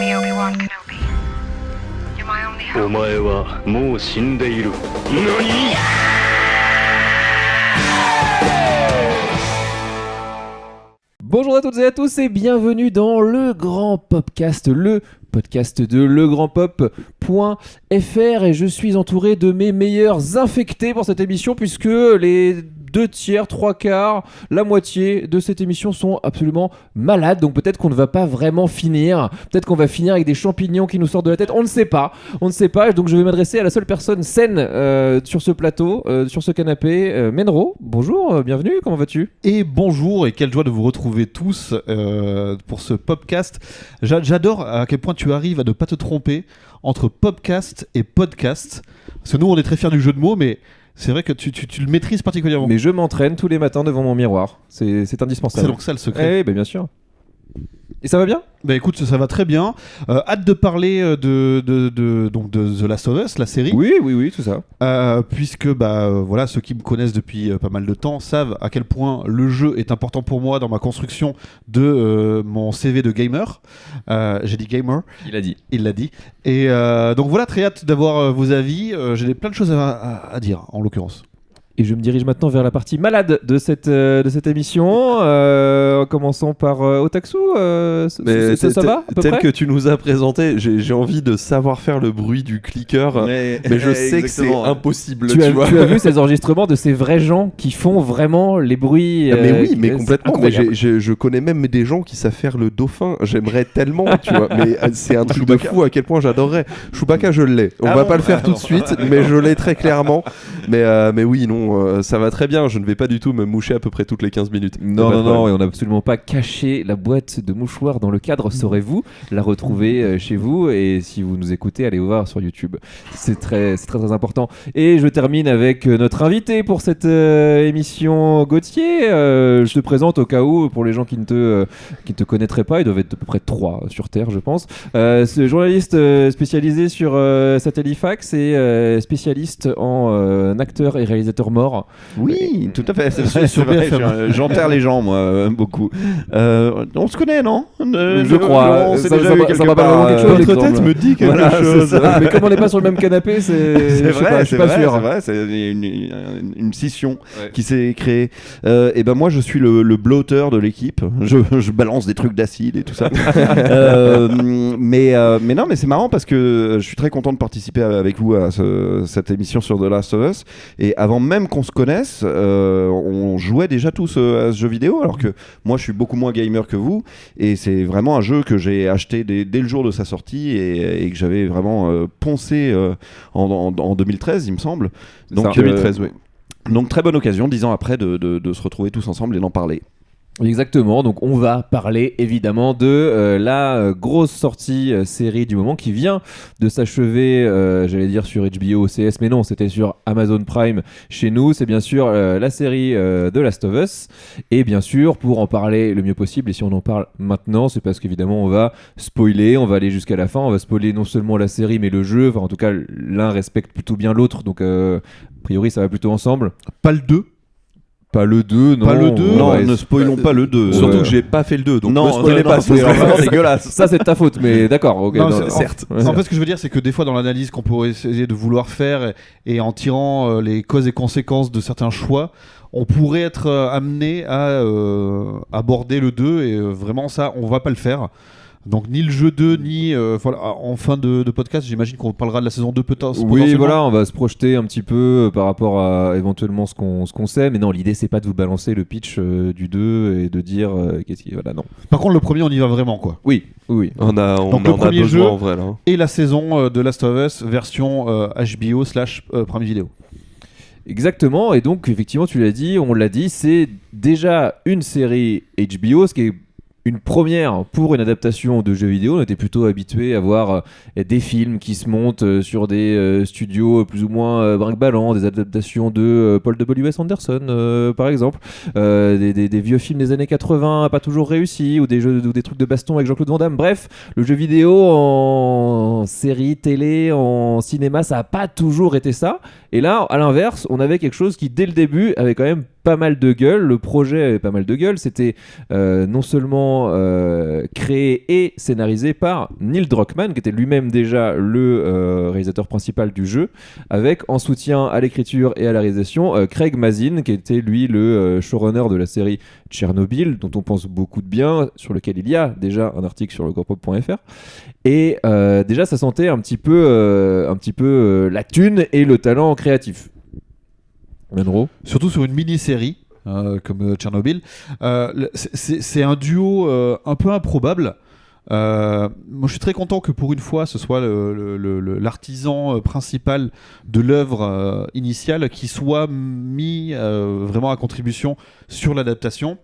me, Obi-Wan Kenobi. You're my only hope. お前はもう死んでいる。何？ Bonjour à toutes et à tous et bienvenue dans le Grand Popcast, le podcast de legrandpop.fr, et je suis entouré de mes meilleurs infectés pour cette émission puisque les 2/3, 3/4, la moitié de cette émission sont absolument malades, donc peut-être qu'on ne va pas vraiment finir, peut-être qu'on va finir avec des champignons qui nous sortent de la tête, on ne sait pas, donc je vais m'adresser à la seule personne saine sur ce plateau, sur ce canapé, Menro. Bonjour, bienvenue, comment vas-tu ? Et bonjour, et quelle joie de vous retrouver tous pour ce podcast. J'adore à quel point tu arrives à ne pas te tromper entre podcast et podcast, parce que nous on est très fiers du jeu de mots, mais c'est vrai que tu le maîtrises particulièrement. Mais je m'entraîne tous les matins devant mon miroir, c'est indispensable. C'est donc ça le secret. Oui, bah bien sûr. Et ça va bien ? Bah écoute, ça va très bien. Hâte de parler de The Last of Us, la série. Oui, tout ça. Puisque voilà, ceux qui me connaissent depuis pas mal de temps savent à quel point le jeu est important pour moi dans ma construction de mon CV de gamer. J'ai dit gamer. Il l'a dit. Et donc voilà, très hâte d'avoir vos avis. J'ai plein de choses à dire en l'occurrence. Et je me dirige maintenant vers la partie malade de cette émission, en commençant par Otaksu. Ça va à peu tel près que tu nous as présenté, j'ai envie de savoir faire le bruit du clicker, mais je sais que c'est impossible. Tu as vu ces enregistrements de ces vrais gens qui font vraiment les bruits mais oui, mais complètement. Mais je connais même des gens qui savent faire le dauphin. J'aimerais tellement, tu vois. Mais c'est un truc de fou à quel point j'adorerais. Chewbacca, je l'ai. On va pas le faire tout de suite, mais je l'ai très clairement. Mais oui, non. Ça va très bien, je ne vais pas du tout me moucher à peu près toutes les 15 minutes. Non, et on n'a absolument pas caché la boîte de mouchoirs dans le cadre, saurez-vous la retrouver chez vous, et si vous nous écoutez, allez voir sur YouTube. C'est très important. Et je termine avec notre invité pour cette émission, Gauthier. Je te présente au cas où, pour les gens qui ne te connaîtraient pas, ils doivent être à peu près 3 sur Terre, je pense. Ce journaliste spécialisé sur Satellifax et spécialiste en acteur et réalisateur mort. Oui, tout à fait. C'est vrai, j'enterre les gens, moi, beaucoup. On se connaît, non ? Je crois. On s'est ça déjà vu quelque va part. quelque chose. Votre tête me dit quelque chose. Mais comme on n'est pas sur le même canapé, je suis pas sûr. C'est vrai, c'est une scission qui s'est créée. Et ben moi, je suis le bloater de l'équipe. Je balance des trucs d'acide et tout ça. Mais non, mais c'est marrant parce que je suis très content de participer avec vous à cette émission sur The Last of Us. Et avant même qu'on se connaisse, on jouait déjà tous à ce jeu vidéo, alors que moi je suis beaucoup moins gamer que vous, et c'est vraiment un jeu que j'ai acheté dès le jour de sa sortie et que j'avais vraiment poncé en 2013, il me semble. Donc 2013, oui. Donc très bonne occasion, 10 ans après, de se retrouver tous ensemble et d'en parler. Exactement, donc on va parler évidemment de la grosse sortie série du moment qui vient de s'achever, j'allais dire sur HBO OCS, mais non, c'était sur Amazon Prime chez nous. C'est bien sûr la série The Last of Us, et bien sûr pour en parler le mieux possible, et si on en parle maintenant, c'est parce qu'évidemment on va spoiler, on va aller jusqu'à la fin, on va spoiler non seulement la série mais le jeu, enfin en tout cas l'un respecte plutôt bien l'autre, donc a priori ça va plutôt ensemble. Pas le 2. Pas le 2, non. Pas le 2, non, ne spoilons pas le 2. Surtout que j'ai pas fait le 2, donc non, ne spoilez pas, c'est vraiment dégueulasse. Ça c'est de ta faute, mais d'accord, ok. Non, certes. En fait, ce que je veux dire, c'est que des fois, dans l'analyse qu'on pourrait essayer de vouloir faire et en tirant les causes et conséquences de certains choix, on pourrait être amené à aborder le 2, et vraiment ça, on va pas le faire. Donc ni le jeu 2, ni voilà, en fin de podcast, j'imagine qu'on parlera de la saison 2 peut-être. Oui, voilà, on va se projeter un petit peu par rapport à éventuellement ce qu'on sait, mais non, l'idée c'est pas de vous balancer le pitch du 2 et de dire qu'est-ce qui voilà, non. Par contre, le premier, on y va vraiment, quoi. Oui. On Donc le premier besoin jeu en vrai, là. Et la saison de Last of Us version HBO/Prime Video. Exactement, et donc effectivement tu l'as dit, on l'a dit, c'est déjà une série HBO, ce qui est une première pour une adaptation de jeux vidéo. On était plutôt habitué à voir des films qui se montent sur des studios plus ou moins brinque-ballants, des adaptations de Paul W.S. Anderson par exemple, des vieux films des années 80 pas toujours réussis, ou des trucs de baston avec Jean-Claude Van Damme. Bref, le jeu vidéo en série, télé, en cinéma, ça n'a pas toujours été ça. Et là, à l'inverse, on avait quelque chose qui dès le début avait quand même pas mal de gueule. Le projet avait pas mal de gueule. C'était non seulement créé créé et scénarisé par Neil Druckmann, qui était lui-même déjà le réalisateur principal du jeu, avec en soutien à l'écriture et à la réalisation Craig Mazin, qui était lui le showrunner de la série Tchernobyl, dont on pense beaucoup de bien, sur lequel il y a déjà un article sur legropop.fr. Et déjà, ça sentait un petit peu la thune et le talent créatif. Menro. Surtout sur une mini-série comme Tchernobyl. C'est un duo un peu improbable. Moi, je suis très content que pour une fois, ce soit l'artisan principal de l'œuvre initiale qui soit mis vraiment à contribution sur l'adaptation,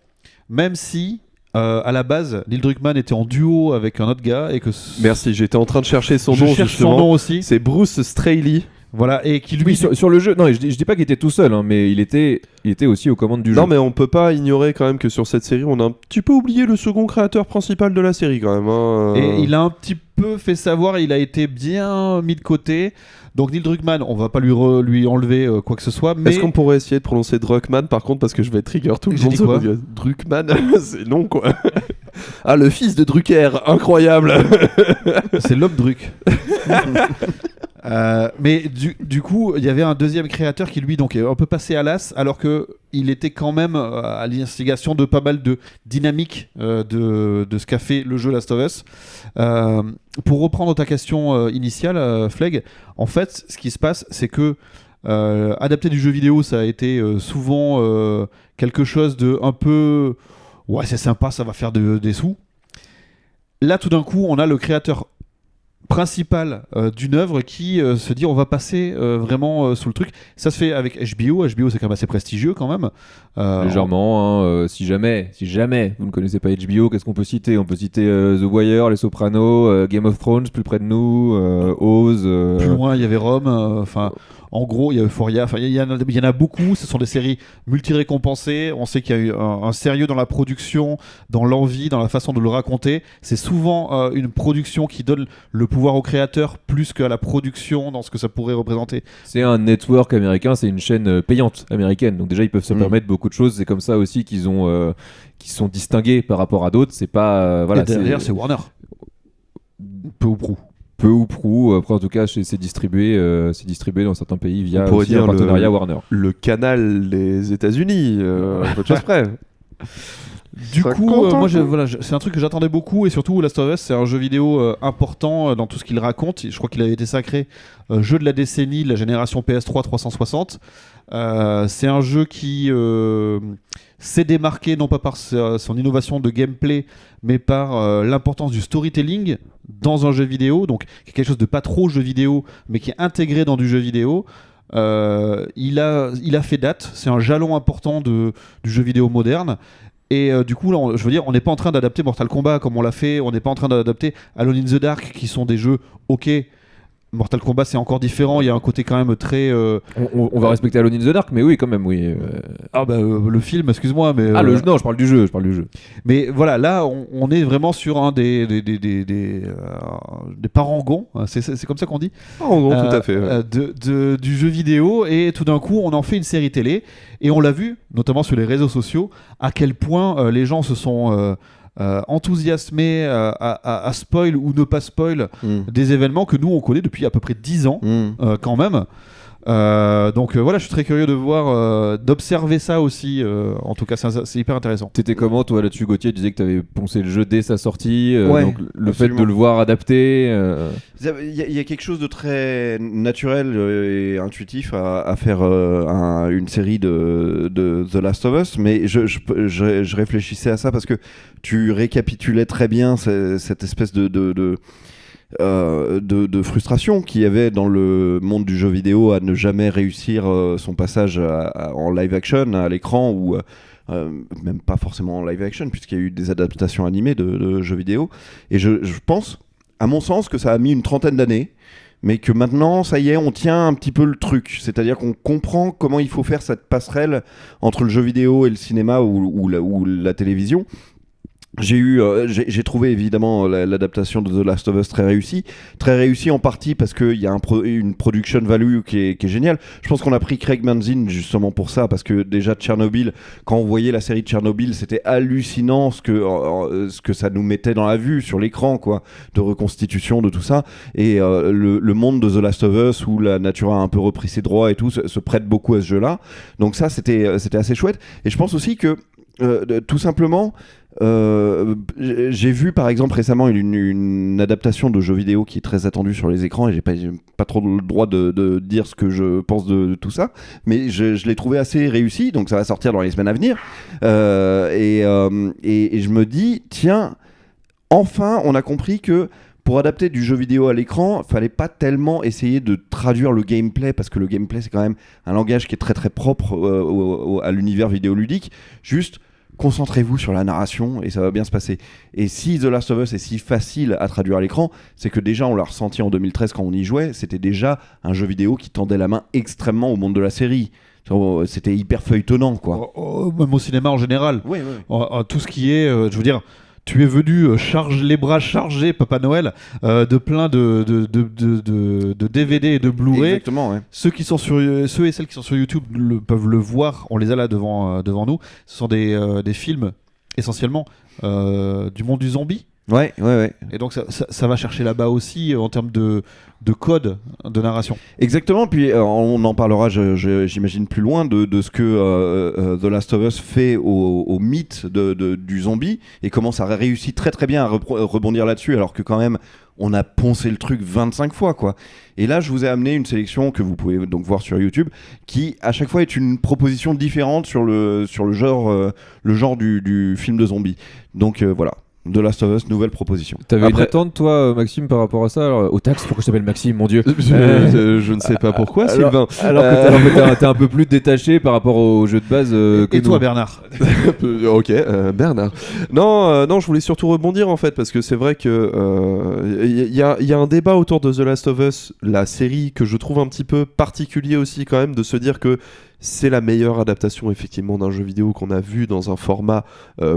même si à la base, Neil Druckmann était en duo avec un autre gars et que. Merci, j'étais en train de chercher son je nom cherche justement. son nom aussi. C'est Bruce Straley. Voilà, et qui lui. Oui, sur le jeu. Non, je dis pas qu'il était tout seul, hein, mais il était aussi aux commandes du jeu. Non, mais on peut pas ignorer quand même que sur cette série, on a un petit peu oublié le second créateur principal de la série quand même. Hein. Et il a un petit peu fait savoir, il a été bien mis de côté. Donc Neil Druckmann, on va pas lui enlever quoi que ce soit. Mais est-ce qu'on pourrait essayer de prononcer Druckmann par contre, parce que je vais trigger tout le J'ai monde. dit quoi Druckmann, c'est long quoi. Ah, le fils de Drucker, incroyable. C'est l'homme Druck. Mais du coup, il y avait un deuxième créateur qui lui donc est un peu passé à l'as, alors que il était quand même à l'instigation de pas mal de dynamique de ce qu'a fait le jeu Last of Us. Pour reprendre ta question initiale, Fleg, en fait, ce qui se passe, c'est que adapter du jeu vidéo, ça a été souvent quelque chose de un peu ouais, c'est sympa, ça va faire des sous. Là, tout d'un coup, on a le créateur principal d'une œuvre qui se dit on va passer vraiment sous le truc. Ça se fait avec HBO. HBO, c'est quand même assez prestigieux quand même. Légèrement, hein, si jamais vous ne connaissez pas HBO, qu'est-ce qu'on peut citer ? On peut citer The Wire, Les Sopranos, Game of Thrones, plus près de nous, Oz. Plus loin, il y avait Rome. Enfin, en gros, il y a Euphoria. Enfin, il y en a beaucoup. Ce sont des séries multi-récompensées. On sait qu'il y a eu un sérieux dans la production, dans l'envie, dans la façon de le raconter. C'est souvent une production qui donne le pouvoir au créateur plus qu'à la production dans ce que ça pourrait représenter. C'est un network américain, c'est une chaîne payante américaine. Donc déjà, ils peuvent se permettre beaucoup de choses. C'est comme ça aussi qu'ils sont distingués par rapport à d'autres. C'est pas voilà. Et derrière, c'est Warner. Peu ou prou. Peu ou prou. Après, en tout cas, c'est distribué dans certains pays via pourrait aussi dire un partenariat Warner. Le canal des États-Unis, peu de choses près. Du coup, moi, c'est un truc que j'attendais beaucoup, et surtout Last of Us, c'est un jeu vidéo important dans tout ce qu'il raconte. Je crois qu'il avait été sacré jeu de la décennie, de la génération PS3 360. C'est un jeu qui s'est démarqué non pas par son innovation de gameplay, mais par l'importance du storytelling dans un jeu vidéo. Donc quelque chose de pas trop jeu vidéo, mais qui est intégré dans du jeu vidéo. Il a fait date. C'est un jalon important du jeu vidéo moderne. Et du coup, là, je veux dire, on n'est pas en train d'adapter Mortal Kombat comme on l'a fait, on n'est pas en train d'adapter Alone in the Dark, qui sont des jeux ok. Mortal Kombat, c'est encore différent, il y a un côté quand même très... On va respecter Alone in the Dark, mais oui, quand même, oui. Le film, excuse-moi, mais... Non, je parle du jeu, Mais voilà, là, on est vraiment sur un des parangons, c'est comme ça qu'on dit Parangon, tout à fait. Ouais. Du jeu vidéo, et tout d'un coup, on en fait une série télé, et on l'a vu, notamment sur les réseaux sociaux, à quel point les gens se sont... enthousiasmés à spoil ou ne pas spoil des événements que nous on connaît depuis à peu près 10 ans quand même. Donc voilà, je suis très curieux de voir, d'observer ça aussi. En tout cas, c'est hyper intéressant. T'étais comment toi là-dessus, Gauthier? Tu disais que t'avais poncé le jeu dès sa sortie, Ouais, donc le absolument. fait de le voir adapté. Il y a quelque chose de très naturel et intuitif à faire une série de The Last of Us, mais je réfléchissais à ça parce que tu récapitulais très bien cette espèce de frustration qu'il y avait dans le monde du jeu vidéo à ne jamais réussir son passage en live action à l'écran ou même pas forcément en live action puisqu'il y a eu des adaptations animées de jeux vidéo, et je pense, à mon sens, que ça a mis une 30aine d'années, mais que maintenant, ça y est, on tient un petit peu le truc, c'est-à-dire qu'on comprend comment il faut faire cette passerelle entre le jeu vidéo et le cinéma ou la télévision. J'ai trouvé évidemment l'adaptation de The Last of Us très réussie en partie parce qu'il y a une production value qui est géniale. Je pense qu'on a pris Craig Mazin justement pour ça, parce que déjà Tchernobyl, quand on voyait la série de Tchernobyl, c'était hallucinant ce que ça nous mettait dans la vue sur l'écran, quoi, de reconstitution de tout ça. Et le monde de The Last of Us, où la nature a un peu repris ses droits et tout, se prête beaucoup à ce jeu-là. Donc ça, c'était assez chouette. Et je pense aussi que tout simplement, j'ai vu par exemple récemment une adaptation de jeu vidéo qui est très attendue sur les écrans, et j'ai pas trop le droit de dire ce que je pense de tout ça, mais je l'ai trouvé assez réussi, donc ça va sortir dans les semaines à venir, et je me dis, tiens, enfin on a compris que pour adapter du jeu vidéo à l'écran, fallait pas tellement essayer de traduire le gameplay, parce que le gameplay c'est quand même un langage qui est très très propre à l'univers vidéoludique. Juste concentrez-vous sur la narration et ça va bien se passer. Et si The Last of Us est si facile à traduire à l'écran, c'est que déjà on l'a ressenti en 2013 quand on y jouait, c'était déjà un jeu vidéo qui tendait la main extrêmement au monde de la série. C'était hyper feuilletonnant, quoi. Même au cinéma en général. Oui. Tout ce qui est, je veux dire, tu es venu les bras chargés, Papa Noël, de plein de DVD et de Blu-ray. Exactement, ouais. Ceux et celles qui sont sur YouTube peuvent le voir. On les a là devant nous. Ce sont des films essentiellement du monde du zombie. Ouais. Et donc ça va chercher là-bas aussi en termes de code de narration. Exactement, puis on en parlera, j'imagine, plus loin de ce que The Last of Us fait au mythe du zombie, et comment ça a réussi très très bien à rebondir là-dessus, alors que quand même on a poncé le truc 25 fois, quoi. Et là je vous ai amené une sélection que vous pouvez donc voir sur YouTube, qui à chaque fois est une proposition différente sur le genre du film de zombie. Donc voilà. The Last of Us, nouvelle proposition. T'avais une attente, toi, Maxime, par rapport à ça? Alors, au taxe, pourquoi je t'appelle Maxime, mon Dieu? Je ne sais pas pourquoi, Sylvain. Alors que t'es un peu plus détaché par rapport au jeu de base que Et nous. toi, Bernard? Ok, Bernard. Non, je voulais surtout rebondir en fait, parce que c'est vrai que y a un débat autour de The Last of Us, la série, que je trouve un petit peu particulier aussi quand même, de se dire que c'est la meilleure adaptation effectivement d'un jeu vidéo qu'on a vu dans un format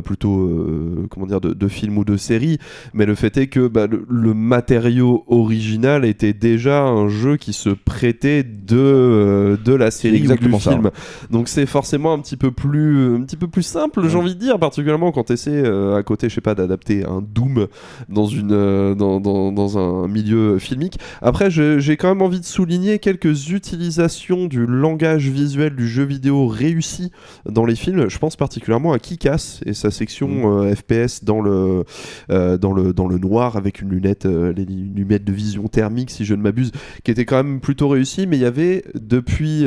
plutôt de film ou de série, mais le fait est que le matériau original était déjà un jeu qui se prêtait de la série ou du film. Donc c'est forcément un petit peu plus simple, j'ai envie de dire, particulièrement quand tu essaies à côté, je sais pas, d'adapter un Doom dans un milieu filmique. Après, j'ai quand même envie de souligner quelques utilisations du langage visuel du jeu vidéo réussi dans les films. Je pense particulièrement à Kick-Ass et sa section FPS dans le noir, avec une lunette de vision thermique, si je ne m'abuse, qui était quand même plutôt réussie. Mais il y avait depuis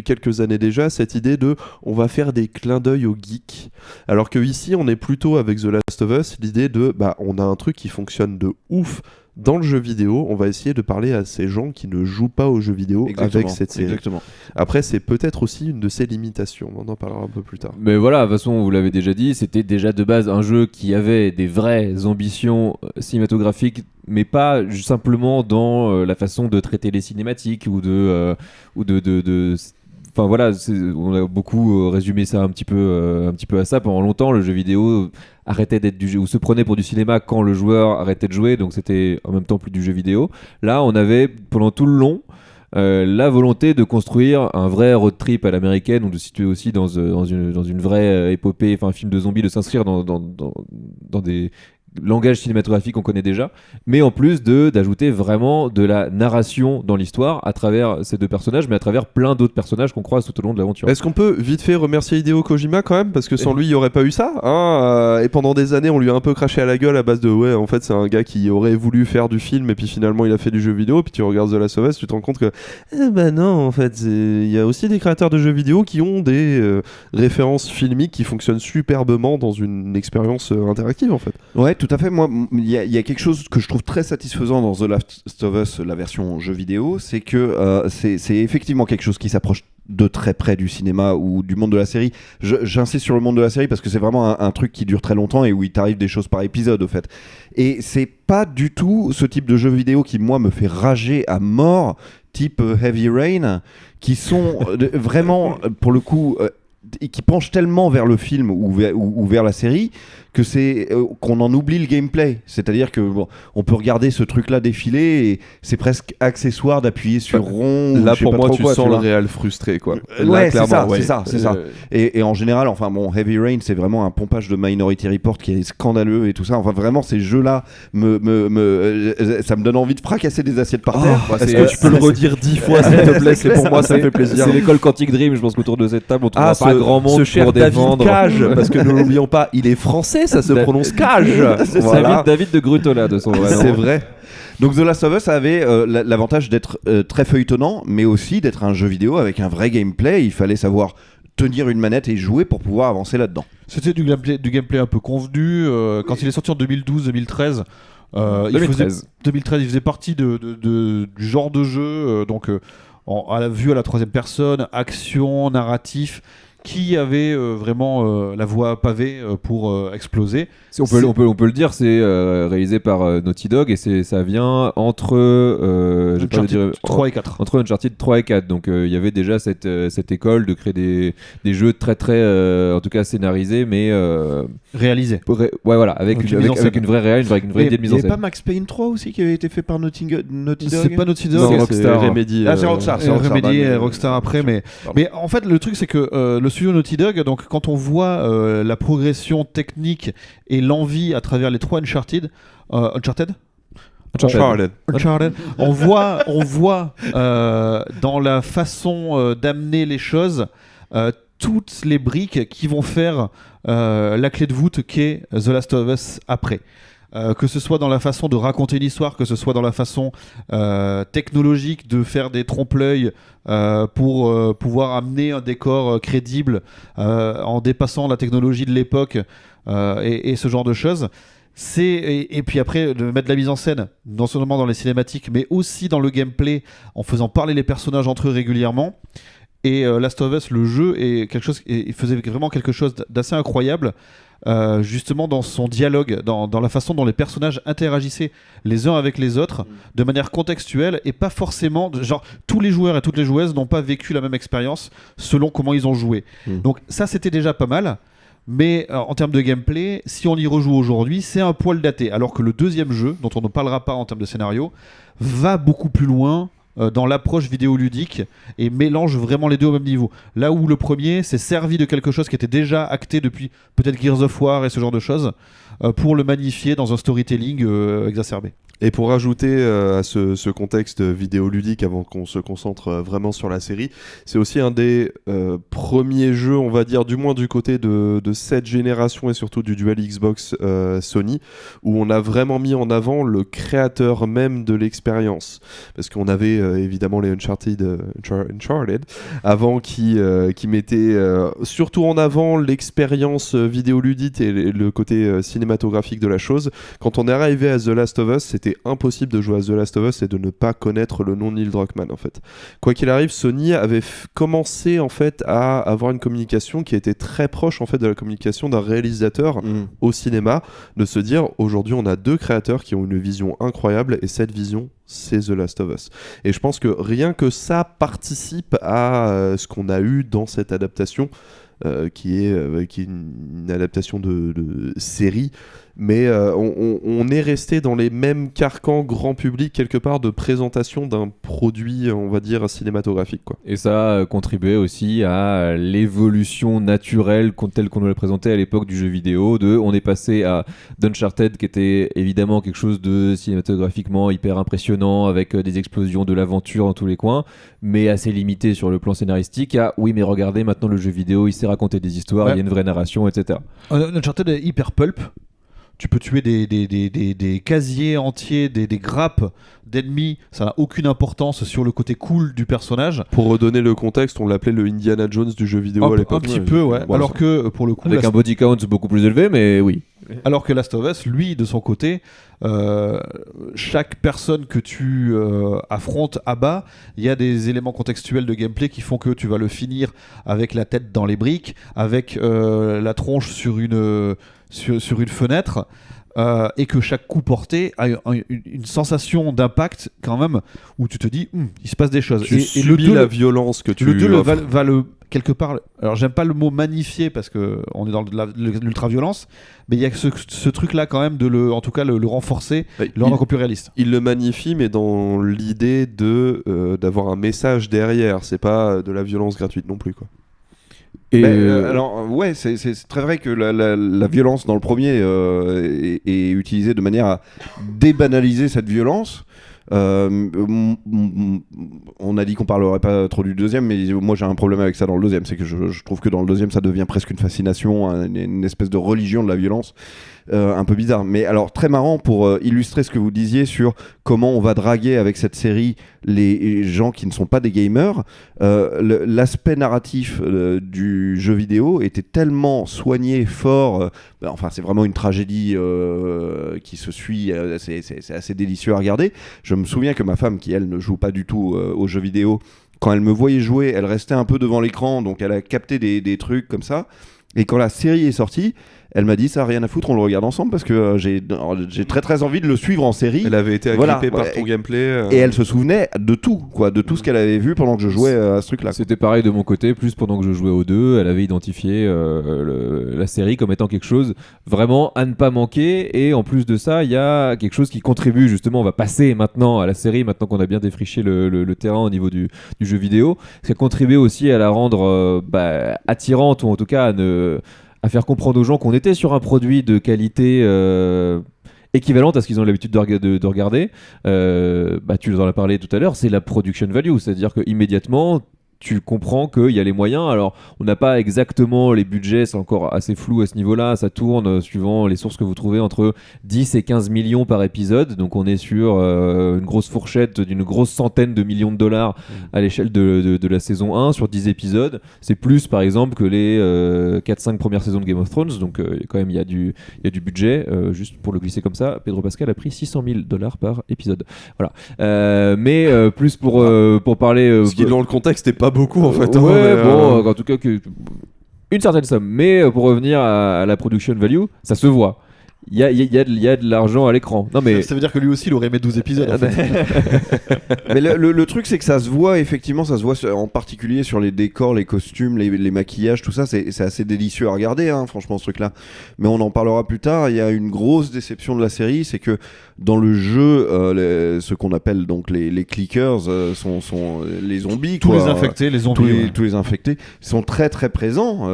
quelques années déjà cette idée de on va faire des clins d'œil aux geeks, alors que ici on est plutôt avec The Last of Us, l'idée de on a un truc qui fonctionne de ouf dans le jeu vidéo, on va essayer de parler à ces gens qui ne jouent pas aux jeux vidéo avec cette série. Exactement. Après, c'est peut-être aussi une de ses limitations, on en parlera un peu plus tard. Mais voilà, de toute façon, vous l'avez déjà dit, c'était déjà de base un jeu qui avait des vraies ambitions cinématographiques, mais pas simplement dans la façon de traiter les cinématiques ou de enfin voilà, on a beaucoup résumé ça un petit peu à ça. Pendant longtemps, le jeu vidéo arrêtait d'être du jeu, ou se prenait pour du cinéma quand le joueur arrêtait de jouer, donc c'était en même temps plus du jeu vidéo. Là, on avait pendant tout le long la volonté de construire un vrai road trip à l'américaine, ou de se situer aussi dans une vraie épopée, enfin un film de zombies, de s'inscrire dans des langage cinématographique qu'on connaît déjà, mais en plus d'ajouter vraiment de la narration dans l'histoire à travers ces deux personnages, mais à travers plein d'autres personnages qu'on croise tout au long de l'aventure. Est-ce qu'on peut vite fait remercier Hideo Kojima quand même, parce que sans lui il n'y aurait pas eu ça, hein, et pendant des années on lui a un peu craché à la gueule à base de en fait c'est un gars qui aurait voulu faire du film et puis finalement il a fait du jeu vidéo, puis tu regardes The Last of Us, tu te rends compte que non, en fait il y a aussi des créateurs de jeux vidéo qui ont des références filmiques qui fonctionnent superbement dans une expérience interactive en fait. Ouais, tout à fait. Moi, il y a quelque chose que je trouve très satisfaisant dans The Last of Us, la version jeu vidéo, c'est que c'est effectivement quelque chose qui s'approche de très près du cinéma ou du monde de la série. J'insiste sur le monde de la série parce que c'est vraiment un truc qui dure très longtemps et où il t'arrive des choses par épisode, au fait. Et c'est pas du tout ce type de jeu vidéo qui, moi, me fait rager à mort, type Heavy Rain, qui sont vraiment, pour le coup... et qui penche tellement vers le film ou vers la série que c'est qu'on en oublie le gameplay. C'est-à-dire que on peut regarder ce truc-là défiler et c'est presque accessoire d'appuyer sur rond. Là, je sais pour pas moi, trop tu quoi, sens tu le vois. réel frustré, quoi. Ouais, c'est ça, ouais. c'est ça. Et en général, enfin bon, Heavy Rain, c'est vraiment un pompage de Minority Report qui est scandaleux et tout ça. Enfin, vraiment, ces jeux-là, ça me donne envie de fracasser des assiettes par terre. Est-ce que tu peux le redire 10 fois, s'il te plaît? C'est pour moi, ça me fait plaisir. C'est l'école Quantic Dream, je pense qu'autour de cette table, on trouvera pas grand monde ce cher pour défendre. David Cage, parce que ne l'oublions pas, il est français, ça se prononce Cage. C'est David de Grutola de son vrai nom. C'est vrai. Donc The Last of Us avait l'avantage d'être très feuilletonnant, mais aussi d'être un jeu vidéo avec un vrai gameplay. Il fallait savoir tenir une manette et jouer pour pouvoir avancer là-dedans. C'était du gameplay un peu convenu. Quand il est sorti en 2012-2013, 2013, il faisait partie du genre de jeu, vue à la troisième personne, action, narratif, qui avait vraiment la voie pavée pour exploser. On peut le dire, c'est réalisé par Naughty Dog et ça vient entre Uncharted 3 et 4. Entre Uncharted 3 et 4. Donc il y avait déjà cette école de créer des jeux très en tout cas scénarisés, mais réalisés. Ouais, voilà, avec une vraie réelle, avec une vraie idée de mise en scène. Il n'y avait pas Max Payne 3 aussi qui avait été fait par Naughty Dog? C'est pas Naughty Dog, c'est Rockstar. Remedy. C'est Rockstar. C'est Remedy et Rockstar après, mais en fait le truc c'est que le studio Naughty Dog, donc quand on voit la progression technique et l'envie à travers les 3 Uncharted, on voit dans la façon d'amener les choses toutes les briques qui vont faire la clé de voûte qu'est The Last of Us après. Que ce soit dans la façon de raconter l'histoire, que ce soit dans la façon technologique de faire des trompe-l'œil pour pouvoir amener un décor crédible en dépassant la technologie de l'époque et ce genre de choses. Et puis après de mettre de la mise en scène non seulement dans les cinématiques mais aussi dans le gameplay en faisant parler les personnages entre eux régulièrement. Et Last of Us, le jeu, il faisait vraiment quelque chose d'assez incroyable, justement dans son dialogue, dans la façon dont les personnages interagissaient les uns avec les autres, de manière contextuelle, et pas forcément, genre, tous les joueurs et toutes les joueuses n'ont pas vécu la même expérience selon comment ils ont joué. Donc ça, c'était déjà pas mal. Mais en termes de gameplay, si on y rejoue aujourd'hui, c'est un poil daté. Alors que le deuxième jeu, dont on ne parlera pas en termes de scénario, va beaucoup plus loin dans l'approche vidéoludique et mélange vraiment les deux au même niveau. Là où le premier s'est servi de quelque chose qui était déjà acté depuis peut-être Gears of War et ce genre de choses pour le magnifier dans un storytelling exacerbé. Et pour rajouter à ce contexte vidéoludique, avant qu'on se concentre vraiment sur la série, c'est aussi un des premiers jeux, on va dire, du moins du côté de cette génération et surtout du dual Xbox Sony, où on a vraiment mis en avant le créateur même de l'expérience. Parce qu'on avait évidemment les Uncharted avant qui mettaient surtout en avant l'expérience vidéoludique et le côté cinématographique de la chose. Quand on est arrivé à The Last of Us, c'était impossible de jouer à The Last of Us et de ne pas connaître le nom Neil Druckmann en fait. Quoi qu'il arrive, Sony avait commencé en fait à avoir une communication qui était très proche en fait de la communication d'un réalisateur au cinéma, de se dire aujourd'hui on a 2 créateurs qui ont une vision incroyable et cette vision c'est The Last of Us. Et je pense que rien que ça participe à ce qu'on a eu dans cette adaptation qui est une adaptation de série, mais on est resté dans les mêmes carcans grand public quelque part de présentation d'un produit, on va dire, cinématographique, quoi. Et ça a contribué aussi à l'évolution naturelle telle qu'on nous l'a présenté à l'époque du jeu vidéo. On est passé à d'Uncharted qui était évidemment quelque chose de cinématographiquement hyper impressionnant avec des explosions, de l'aventure dans tous les coins, mais assez limité sur le plan scénaristique, à oui mais regardez maintenant le jeu vidéo il sait raconter des histoires, il y a une vraie narration, etc. Uncharted est hyper pulp. Tu peux tuer des casiers entiers, des grappes d'ennemis, ça n'a aucune importance sur le côté cool du personnage. Pour redonner le contexte, on l'appelait le Indiana Jones du jeu vidéo à l'époque. Un petit peu, ouais. Voilà. Alors que pour le coup, avec un body count beaucoup plus élevé, mais oui. Alors que Last of Us, lui, de son côté, chaque personne que tu affrontes à bas, il y a des éléments contextuels de gameplay qui font que tu vas le finir avec la tête dans les briques, avec la tronche sur une fenêtre. et que chaque coup porté a une sensation d'impact quand même où tu te dis il se passe des choses. Tu et subis le 2, la violence que tu le 2 offres. va le quelque part. Alors j'aime pas le mot magnifier parce que on est dans l'ultra-violence, mais il y a ce truc-là quand même de le renforcer, le rendre encore plus réaliste. Il le magnifie, mais dans l'idée d'avoir un message derrière. C'est pas de la violence gratuite non plus, quoi. Et alors ouais, c'est très vrai que la violence dans le premier est utilisée de manière à débanaliser cette violence. On a dit qu'on parlerait pas trop du deuxième, mais moi j'ai un problème avec ça dans le deuxième, c'est que je trouve que dans le deuxième ça devient presque une fascination, une espèce de religion de la violence. Un peu bizarre, mais alors très marrant pour illustrer ce que vous disiez sur comment on va draguer avec cette série les gens qui ne sont pas des gamers. L'aspect narratif du jeu vidéo était tellement soigné, fort, enfin c'est vraiment une tragédie qui se suit, c'est assez délicieux à regarder. Je me souviens que ma femme, qui elle ne joue pas du tout aux jeux vidéo, quand elle me voyait jouer, elle restait un peu devant l'écran, donc elle a capté des trucs comme ça, et quand la série est sortie, elle m'a dit ça, rien à foutre, on le regarde ensemble parce que j'ai très très envie de le suivre en série. Elle avait été agrippée par ton gameplay. Et elle se souvenait de tout, quoi, de tout ce qu'elle avait vu pendant que je jouais à ce truc-là. C'était pareil de mon côté, plus pendant que je jouais aux 2, elle avait identifié la série comme étant quelque chose vraiment à ne pas manquer. Et en plus de ça, il y a quelque chose qui contribue justement. On va passer maintenant à la série, maintenant qu'on a bien défriché le terrain au niveau du jeu vidéo. Ça contribue aussi à la rendre attirante, ou en tout cas à faire comprendre aux gens qu'on était sur un produit de qualité équivalente à ce qu'ils ont l'habitude de regarder. Tu en as parlé tout à l'heure, c'est la production value, c'est-à-dire qu'immédiatement tu comprends qu'il y a les moyens. Alors on n'a pas exactement les budgets, c'est encore assez flou à ce niveau-là, ça tourne suivant les sources que vous trouvez entre 10 et 15 millions par épisode, donc on est sur une grosse fourchette d'une grosse centaine de millions de dollars à l'échelle de la saison 1 sur 10 épisodes. C'est plus par exemple que les 4-5 premières saisons de Game of Thrones, donc quand même il y a du budget. Juste pour le glisser comme ça, Pedro Pascal a pris 600 000 $ par épisode, voilà. Mais plus pour parler Ce qui dans le contexte n'est pas beaucoup en fait. En tout cas une certaine somme. Mais pour revenir à la production value, ça se voit. Il y a de l'argent à l'écran. Non, mais... ça veut dire que lui aussi il aurait aimé 12 épisodes en fait. Mais le truc c'est que ça se voit effectivement, ça se voit en particulier sur les décors, les costumes, les maquillages, tout ça, c'est assez délicieux à regarder, hein, franchement ce truc là. Mais on en parlera plus tard. Il y a une grosse déception de la série, c'est que dans le jeu, ce qu'on appelle donc les clickers sont les zombies, tous quoi. Les infectés, les zombies, tous les infectés sont très très présents.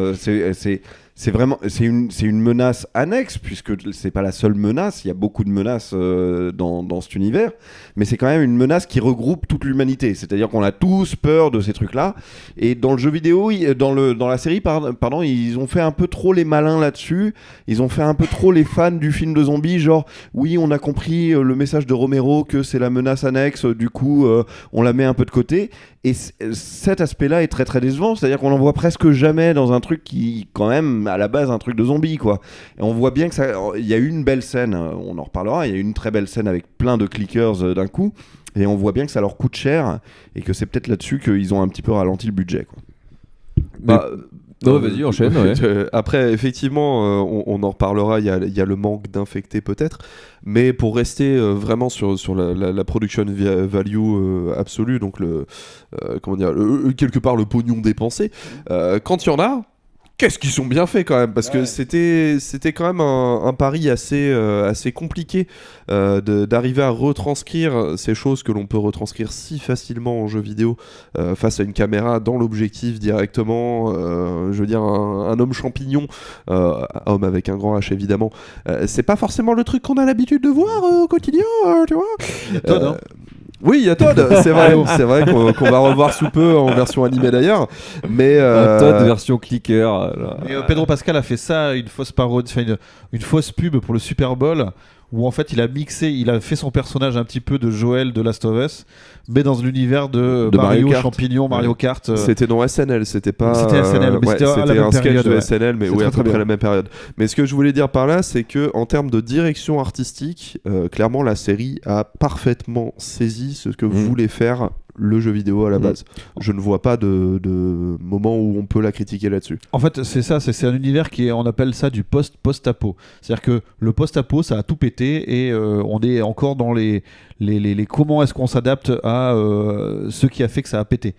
C'est vraiment une menace annexe, puisque c'est pas la seule menace, il y a beaucoup de menaces dans cet univers, mais c'est quand même une menace qui regroupe toute l'humanité, c'est-à-dire qu'on a tous peur de ces trucs-là. Et dans le jeu vidéo, dans la série, pardon, ils ont fait un peu trop les malins là-dessus, ils ont fait un peu trop les fans du film de zombies, genre oui, on a compris le message de Romero que c'est la menace annexe, du coup on la met un peu de côté. Et cet aspect-là est très très décevant, c'est-à-dire qu'on en voit presque jamais dans un truc qui, quand même, à la base, un truc de zombie, quoi. Et on voit bien que il y a eu une belle scène, on en reparlera, il y a eu une très belle scène avec plein de clickers d'un coup, et on voit bien que ça leur coûte cher, et que c'est peut-être là-dessus qu'ils ont un petit peu ralenti le budget, quoi. Non, vas-y, enchaîne. Ouais. Après, effectivement, on en reparlera. Il y a le manque d'infectés peut-être, mais pour rester vraiment sur la production value absolue, donc quelque part le pognon dépensé, quand il y en a. Qu'est-ce qu'ils sont bien faits quand même, parce que c'était quand même un pari assez compliqué d'arriver à retranscrire ces choses que l'on peut retranscrire si facilement en jeu vidéo face à une caméra dans l'objectif directement. Je veux dire, un homme champignon, homme avec un grand H évidemment, c'est pas forcément le truc qu'on a l'habitude de voir au quotidien, tu vois. Todd, hein. Oui, il y a Todd, c'est vrai qu'on va revoir sous peu en version animée d'ailleurs, mais Todd version clicker. Et Pedro Pascal a fait ça, une fausse parodie, une fausse pub pour le Super Bowl, où en fait il a fait son personnage un petit peu de Joel de Last of Us, mais dans l'univers de Mario Kart. Champignon, Mario Kart. C'était dans SNL, c'était pas. C'était SNL, mais c'était à la même un sketch période, de SNL, mais oui, à peu très près la même période. Mais ce que je voulais dire par là, c'est que en termes de direction artistique, clairement la série a parfaitement saisi ce que voulait faire le jeu vidéo à la base. Je ne vois pas de moment où on peut la critiquer là-dessus. En fait, c'est ça, c'est un univers on appelle ça du post-apo. C'est-à-dire que le post-apo, ça a tout pété et on est encore dans les comment est-ce qu'on s'adapte à ce qui a fait que ça a pété.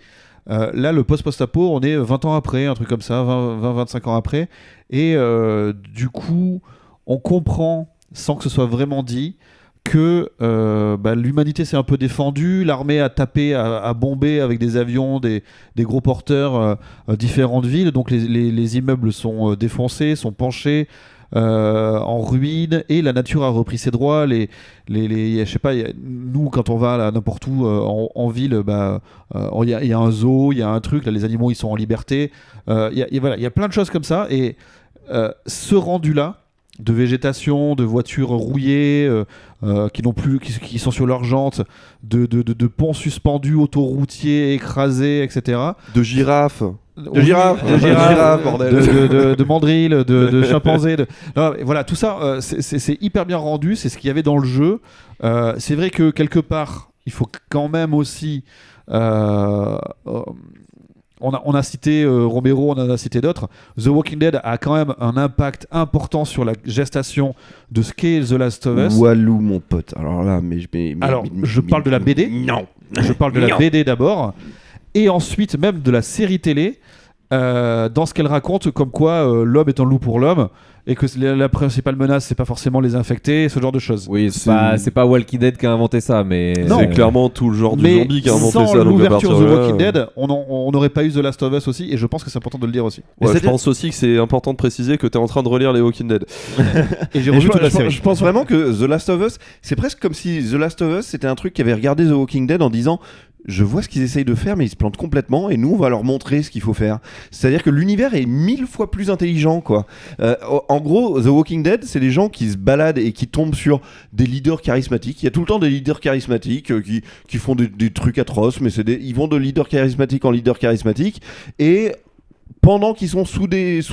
Là, le post-apo, on est 20 ans après, un truc comme ça, 20-25 ans après, et du coup, on comprend, sans que ce soit vraiment dit, que l'humanité s'est un peu défendue, l'armée a tapé, a bombé avec des avions, des gros porteurs différentes villes, donc les immeubles sont défoncés, sont penchés, en ruine, et la nature a repris ses droits. Je sais pas, nous quand on va là, n'importe où en ville, il y a un zoo, il y a un truc, là les animaux ils sont en liberté, il y a plein de choses comme ça, et ce rendu là de végétation, de voitures rouillées qui sont sur leurs jantes, de ponts suspendus, autoroutiers écrasés, etc. De girafes. De girafes, bordel. De mandrilles, de chimpanzés. Non, voilà, tout ça, c'est hyper bien rendu. C'est ce qu'il y avait dans le jeu. C'est vrai que quelque part, il faut quand même aussi. On a cité Romero, on en a cité d'autres. The Walking Dead a quand même un impact important sur la gestation de ce qu'est The Last of Us. Walou, mon pote. Alors là, je parle de la BD. Non. Je parle de la BD d'abord. Et ensuite, même de la série télé, dans ce qu'elle raconte, comme quoi l'homme est un loup pour l'homme, et que la principale menace, c'est pas forcément les infectés, ce genre de choses. Oui, c'est pas Walking Dead qui a inventé ça, mais... Non. C'est clairement tout le genre de zombie qui a inventé ça. Sans l'ouverture de The Walking Dead, on n'aurait pas eu The Last of Us aussi, et je pense que c'est important de le dire aussi. Ouais, je pense aussi que c'est important de préciser que tu es en train de relire les Walking Dead. Et j'ai revu toute la série. Je pense vraiment que The Last of Us, c'est presque comme si The Last of Us, c'était un truc qui avait regardé The Walking Dead en disant... Je vois ce qu'ils essayent de faire, mais ils se plantent complètement, et nous, on va leur montrer ce qu'il faut faire. C'est-à-dire que l'univers est 1000 fois plus intelligent, quoi. En gros, The Walking Dead, c'est des gens qui se baladent et qui tombent sur des leaders charismatiques. Il y a tout le temps des leaders charismatiques qui font des trucs atroces, mais ils vont de leader charismatique en leader charismatique, et... Pendant qu'ils sont sous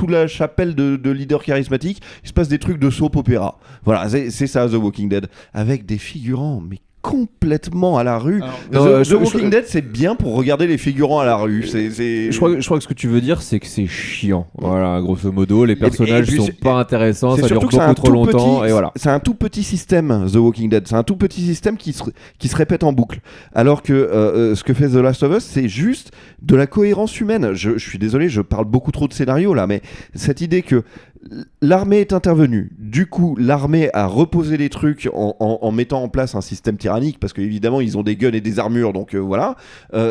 la chapelle de leaders charismatiques, il se passe des trucs de soap opéra. Voilà, c'est ça The Walking Dead. Avec des figurants, mais complètement à la rue. The Walking Dead, c'est bien pour regarder les figurants à la rue. Je crois que ce que tu veux dire, c'est que c'est chiant. Voilà, grosso modo, les personnages sont pas intéressants, ça dure beaucoup trop longtemps, et voilà. C'est un tout petit système, The Walking Dead. C'est un tout petit système qui se répète en boucle. Alors que ce que fait The Last of Us, c'est juste de la cohérence humaine. Je suis désolé, je parle beaucoup trop de scénario là, mais cette idée que l'armée est intervenue. Du coup, l'armée a reposé les trucs en mettant en place un système tyrannique, parce qu'évidemment, ils ont des guns et des armures, donc voilà.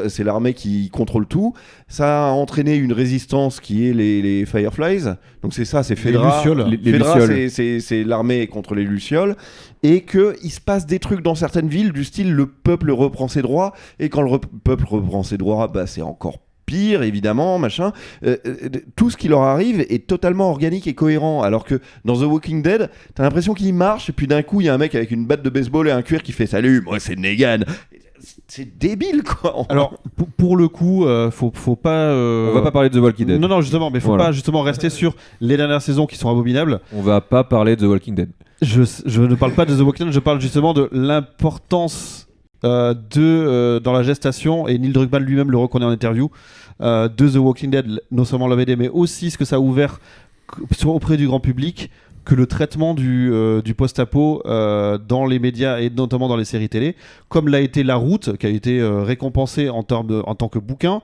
C'est l'armée qui contrôle tout. Ça a entraîné une résistance qui est les Fireflies. Donc c'est ça, c'est Fedra. Les Fedra, c'est l'armée contre les Lucioles. Et qu'il se passe des trucs dans certaines villes, du style le peuple reprend ses droits. Et quand le peuple reprend ses droits, c'est encore pire, évidemment, machin. Tout ce qui leur arrive est totalement organique et cohérent, alors que dans The Walking Dead, t'as l'impression qu'il marche, et puis d'un coup, il y a un mec avec une batte de baseball et un cuir qui fait « Salut, moi c'est Negan !» C'est débile, quoi. Alors, pour le coup, faut pas... On va pas parler de The Walking Dead. Non, justement, mais faut pas justement rester sur les dernières saisons qui sont abominables. On va pas parler de The Walking Dead. Je ne parle pas de The Walking Dead, je parle justement de l'importance dans la gestation, et Neil Druckmann lui-même le reconnaît en interview, de The Walking Dead, non seulement la BD, mais aussi ce que ça a ouvert auprès du grand public, que le traitement du post-apo dans les médias et notamment dans les séries télé, comme l'a été La Route, qui a été récompensé en tant que bouquin.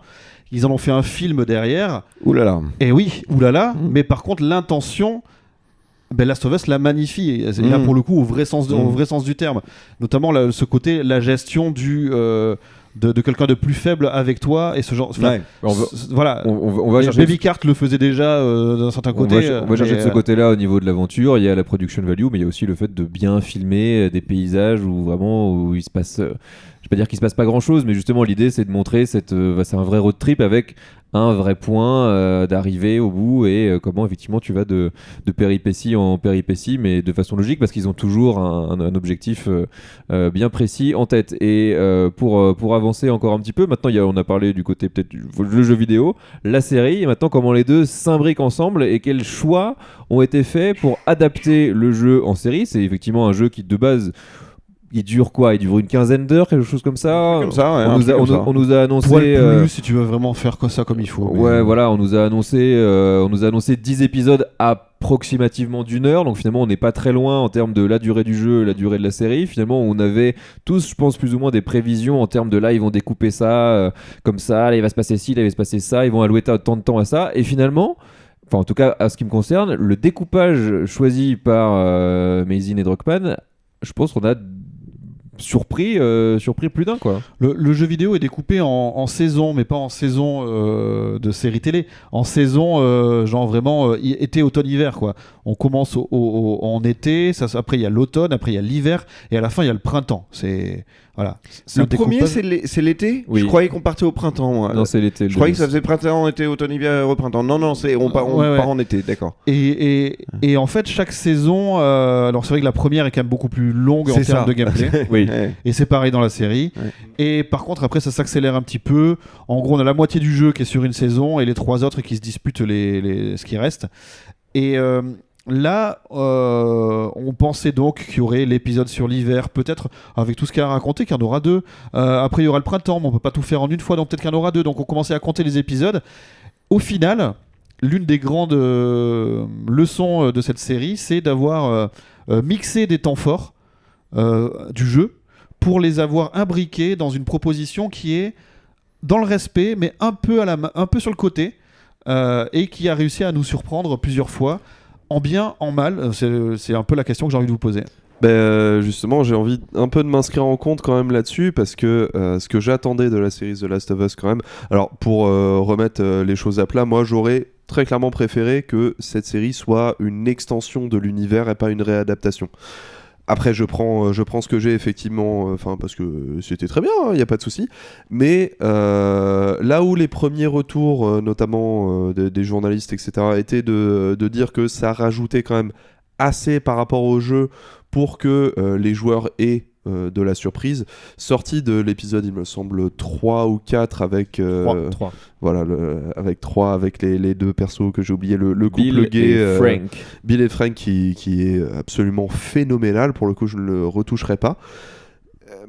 Ils en ont fait un film derrière. Oulala. Et oui, oulala. Mais par contre, l'intention... Last of Us la magnifie, et là pour le coup au vrai sens du terme, notamment ce côté, la gestion de quelqu'un de plus faible avec toi, et ce genre. Ouais. Voilà. On va chercher. Baby Cart le faisait déjà d'un certain côté. On va chercher de ce côté-là au niveau de l'aventure. Il y a la production value, mais il y a aussi le fait de bien filmer des paysages où il se passe. Je vais pas dire qu'il se passe pas grand-chose, mais justement l'idée c'est de montrer c'est un vrai road trip avec un vrai point d'arrivée au bout, et comment effectivement tu vas de péripétie en péripétie, mais de façon logique, parce qu'ils ont toujours un objectif bien précis en tête. Et pour avancer encore un petit peu, maintenant on a parlé du côté peut-être le jeu vidéo, la série, et maintenant comment les deux s'imbriquent ensemble et quels choix ont été faits pour adapter le jeu en série. C'est effectivement un jeu qui de base il dure quoi? Il dure une quinzaine d'heures, quelque chose comme ça. Comme ça, ouais, On nous a annoncé. Poil plus si tu veux vraiment faire ça comme il faut. Ouais, voilà, on nous a annoncé 10 épisodes approximativement d'une heure, donc finalement on n'est pas très loin en termes de la durée du jeu, la durée de la série. Finalement, on avait tous, je pense, plus ou moins des prévisions en termes de là, ils vont découper ça comme ça, là il va se passer ci, là il va se passer ça, ils vont allouer tant de temps à ça, et finalement. Enfin, en tout cas, à ce qui me concerne, le découpage choisi par Mazin et Druckmann, je pense qu'on a surpris plus d'un, quoi. Le jeu vidéo est découpé en saison, mais pas en saison de série télé. En saison, genre vraiment été, automne, hiver, quoi. On commence en été, après il y a l'automne, après il y a l'hiver, et à la fin il y a le printemps. Voilà. Le premier, c'est l'été. Oui. Je croyais qu'on partait au printemps. Moi. Non, c'est l'été. Je croyais que ça faisait printemps, été, automne, hiver, au printemps. Non, on part en été, d'accord. Et en fait, chaque saison, alors c'est vrai que la première est quand même beaucoup plus longue en termes de gameplay. Oui. Et c'est pareil dans la série. Ouais. Et par contre, après, ça s'accélère un petit peu. En gros, on a la moitié du jeu qui est sur une saison et les 3 autres qui se disputent ce qui reste. Et là, on pensait donc qu'il y aurait l'épisode sur l'hiver, peut-être avec tout ce qu'il y a à raconter, qu'il y en aura 2. Après, il y aura le printemps, mais on peut pas tout faire en une fois, donc peut-être qu'il y en aura 2. Donc on commençait à compter les épisodes. Au final, l'une des grandes leçons de cette série, c'est d'avoir mixé des temps forts du jeu pour les avoir imbriqués dans une proposition qui est dans le respect, mais un peu sur le côté, et qui a réussi à nous surprendre plusieurs fois, en bien, en mal. C'est un peu la question que j'ai envie de vous poser. Justement, j'ai envie un peu de m'inscrire en compte quand même là-dessus, parce que ce que j'attendais de la série The Last of Us quand même, alors pour remettre les choses à plat, moi j'aurais très clairement préféré que cette série soit une extension de l'univers et pas une réadaptation. Après, je prends ce que j'ai effectivement, parce que c'était très bien, il n'y a pas de souci. Mais là où les premiers retours, notamment des journalistes, etc., étaient de dire que ça rajoutait quand même assez par rapport au jeu pour que les joueurs aient de la surprise, sorti de l'épisode, il me semble, 3 ou 4 avec 3. Voilà, avec les 2 persos que j'ai oublié, le couple Bill gay, et Frank. Bill et Frank qui est absolument phénoménal, pour le coup je ne le retoucherai pas.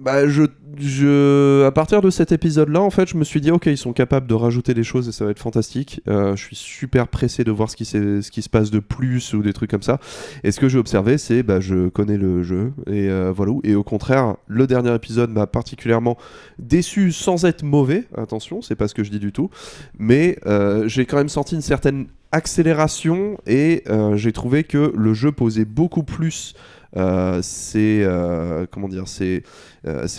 À partir de cet épisode-là, en fait, je me suis dit, ok, ils sont capables de rajouter des choses et ça va être fantastique. Je suis super pressé de voir ce qui se passe de plus ou des trucs comme ça. Et ce que j'ai observé, c'est, je connais le jeu et voilà. Et au contraire, le dernier épisode m'a particulièrement déçu sans être mauvais. Attention, c'est pas ce que je dis du tout. Mais j'ai quand même senti une certaine accélération et j'ai trouvé que le jeu posait beaucoup plus ces